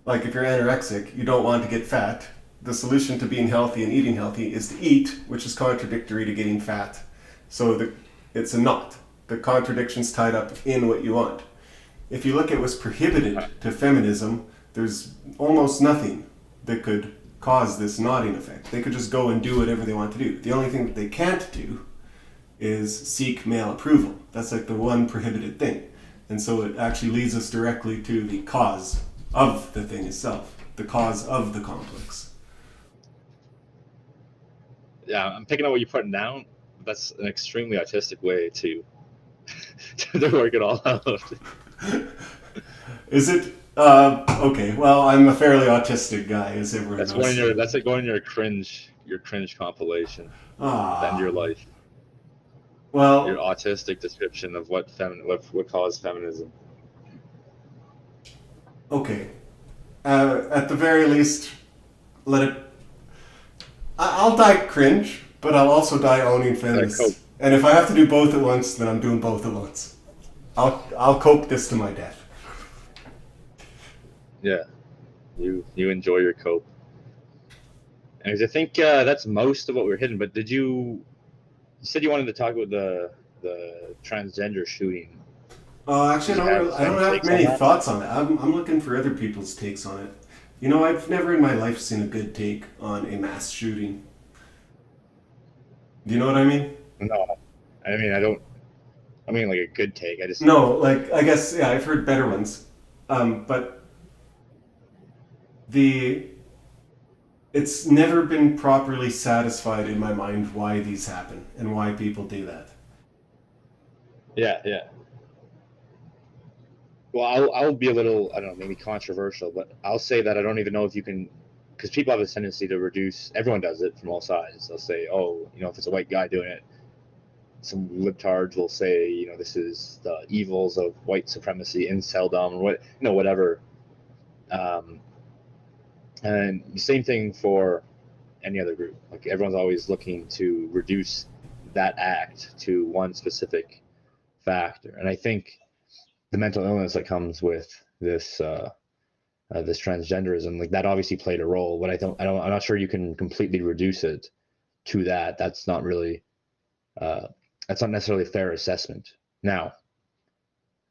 like if you're anorexic, you don't want to get fat. The solution to being healthy and eating healthy is to eat, which is contradictory to getting fat. So it's a knot. The contradiction's tied up in what you want. If you look at what's prohibited to feminism, there's almost nothing that could cause this knotting effect. They could just go and do whatever they want to do. The only thing that they can't do is seek male approval. That's like the one prohibited thing. And so it actually leads us directly to the cause of the thing itself, the cause of the complex. Yeah, I'm picking up what you're putting down. That's an extremely autistic way to work it all out. Is it? Okay, well, I'm a fairly autistic guy, as everyone That's knows. that's like going your cringe compilation. End your life. Well, Your autistic description of what caused feminism. okay. At the very least, let it. I'll die cringe, but I'll also die owning feminists. cope. And if I have to do both at once, then I'm doing both at once. I'll cope this to my death. Yeah, you enjoy your cope. And I think that's most of what we're hitting. But you said you wanted to talk about the transgender shooting? Actually, I don't have takes on many that? thoughts on it. I'm looking for other people's takes on it. You know, I've never in my life seen a good take on a mass shooting. Do you know what I mean? No, I mean I don't. I mean like a good take. I just No, like I guess yeah, I've heard better ones, but the it's never been properly satisfied in my mind why these happen and why people do that. yeah. Well, I'll be a little, I don't know, maybe controversial, but I'll say that I don't even know if you can, because people have a tendency to reduce. Everyone does it from all sides. They'll say, oh, if it's a white guy doing it, some libtards will say, this is the evils of white supremacy, inceldom, or whatever. Um, and the same thing for any other group. Like everyone's always looking to reduce that act to one specific factor, and I think the mental illness that comes with this transgenderism, like that obviously played a role, but I'm not sure you can completely reduce it to that. That's not really that's not necessarily a fair assessment. Now,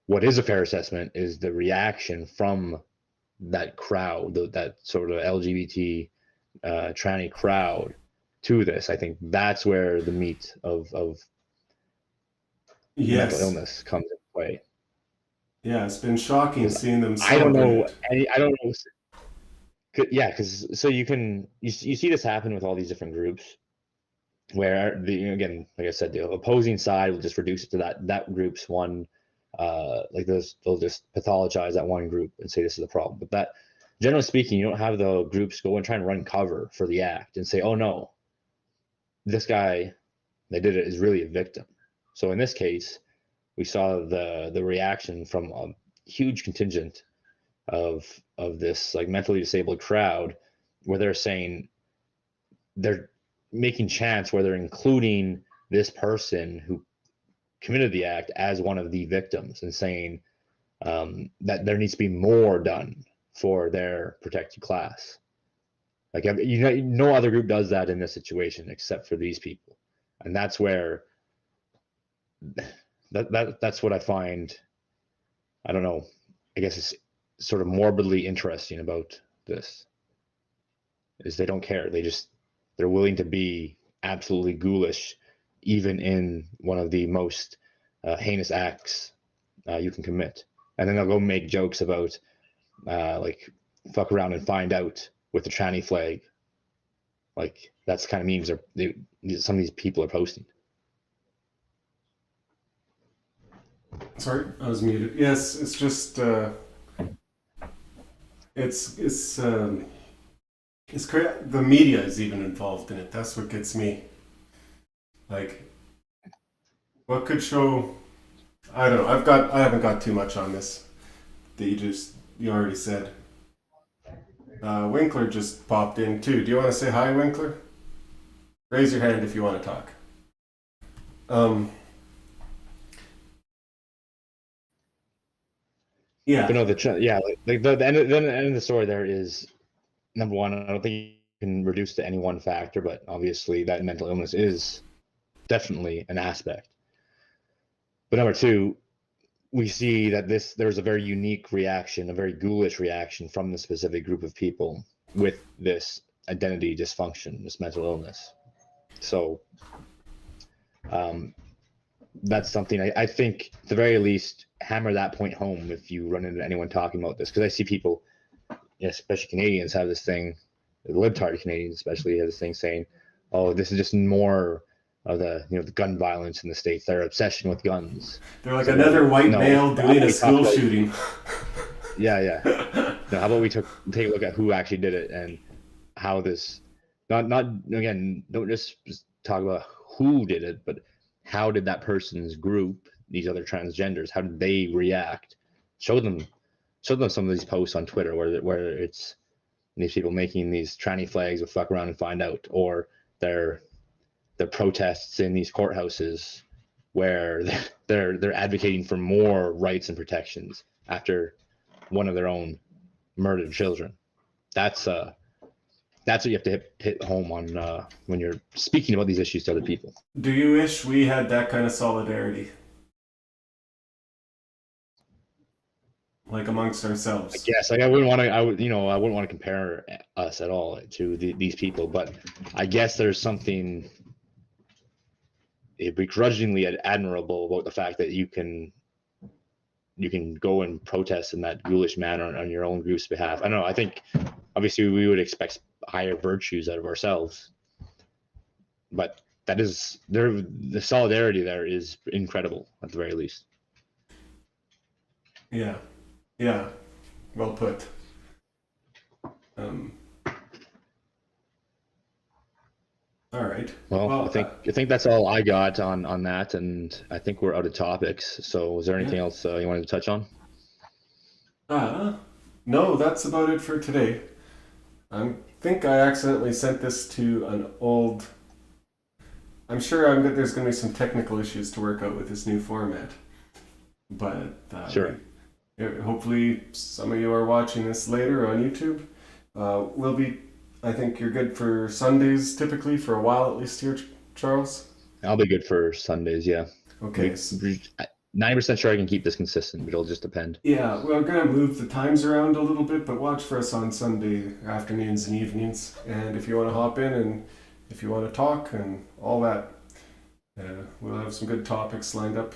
what is a fair assessment is the reaction from that crowd, that sort of LGBT tranny crowd to this. I think that's where the meat of mental Yes. illness comes into play. Yeah, it's been shocking seeing them I don't know celebrated. I don't know. Yeah, because so you see this happen with all these different groups where again, like I said, the opposing side will just reduce it to that group's one, like they'll just pathologize that one group and say this is the problem. But that, generally speaking, you don't have the groups go and try and run cover for the act and say, oh no, this guy that did it is really a victim. So in this case, we saw the reaction from a huge contingent of this like mentally disabled crowd, where they're saying they're making chants where they're including this person who committed the act as one of the victims and saying that there needs to be more done for their protected class. Like no other group does that in this situation except for these people, and that's where that's what I find. I don't know. I guess it's sort of morbidly interesting about this is they don't care. They're willing to be absolutely ghoulish, even in one of the most heinous acts you can commit. And then they'll go make jokes about like fuck around and find out with the tranny flag. Like that's the kind of memes some of these people are posting. Sorry, I was muted. Yes, it's just it's the media is even involved in it. That's what gets me. Like, what could show? I don't know. I haven't got too much on this. That you already said. Winkler just popped in too. Do you want to say hi, Winkler? Raise your hand if you want to talk. Um, yeah. But no, the end of the story there is number one. I don't think you can reduce to any one factor, but obviously that mental illness is definitely an aspect. But number two, we see that there's a very unique reaction, a very ghoulish reaction from the specific group of people with this identity dysfunction, this mental illness. So that's something I think, at the very least, hammer that point home if you run into anyone talking about this. Because I see people, especially Canadians, have this thing, the libtard Canadians especially, have this thing saying, oh, this is just more of the gun violence in the States, their obsession with guns. They're like another white male doing a school shooting. Yeah. Now, how about we take a look at who actually did it and how this, not again, don't just talk about who did it, but how did that person's group, these other transgenders, how did they react? Show them some of these posts on Twitter where it's these people making these tranny flags with fuck around and find out, or their protests in these courthouses where they're advocating for more rights and protections after one of their own murdered children. That's what you have to hit home on when you're speaking about these issues to other people. Do you wish we had that kind of solidarity? like amongst ourselves. Yes, like I wouldn't want to. I wouldn't want to compare us at all to these people. But I guess there's something begrudgingly admirable about the fact that you can go and protest in that ghoulish manner on your own group's behalf. I don't know. I think obviously we would expect higher virtues out of ourselves, but that is the solidarity there is incredible at the very least. Yeah, yeah, well put. All right. Well, I think that's all I got on that, and I think we're out of topics. So, is there anything else you wanted to touch on? No, that's about it for today. I think I accidentally sent this to an old. I'm sure there's going to be some technical issues to work out with this new format, but Sure. Hopefully, some of you are watching this later on YouTube. I think you're good for Sundays typically for a while at least here, Charles. I'll be good for Sundays. Yeah. Okay. 90% sure I can keep this consistent, but it'll just depend. Yeah, we're gonna move the times around a little bit, but watch for us on Sunday afternoons and evenings. And if you want to hop in and if you want to talk and all that, we'll have some good topics lined up.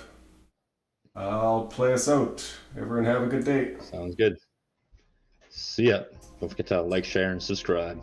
I'll play us out. Everyone have a good day. Sounds good. See ya. Don't forget to like, share, and subscribe.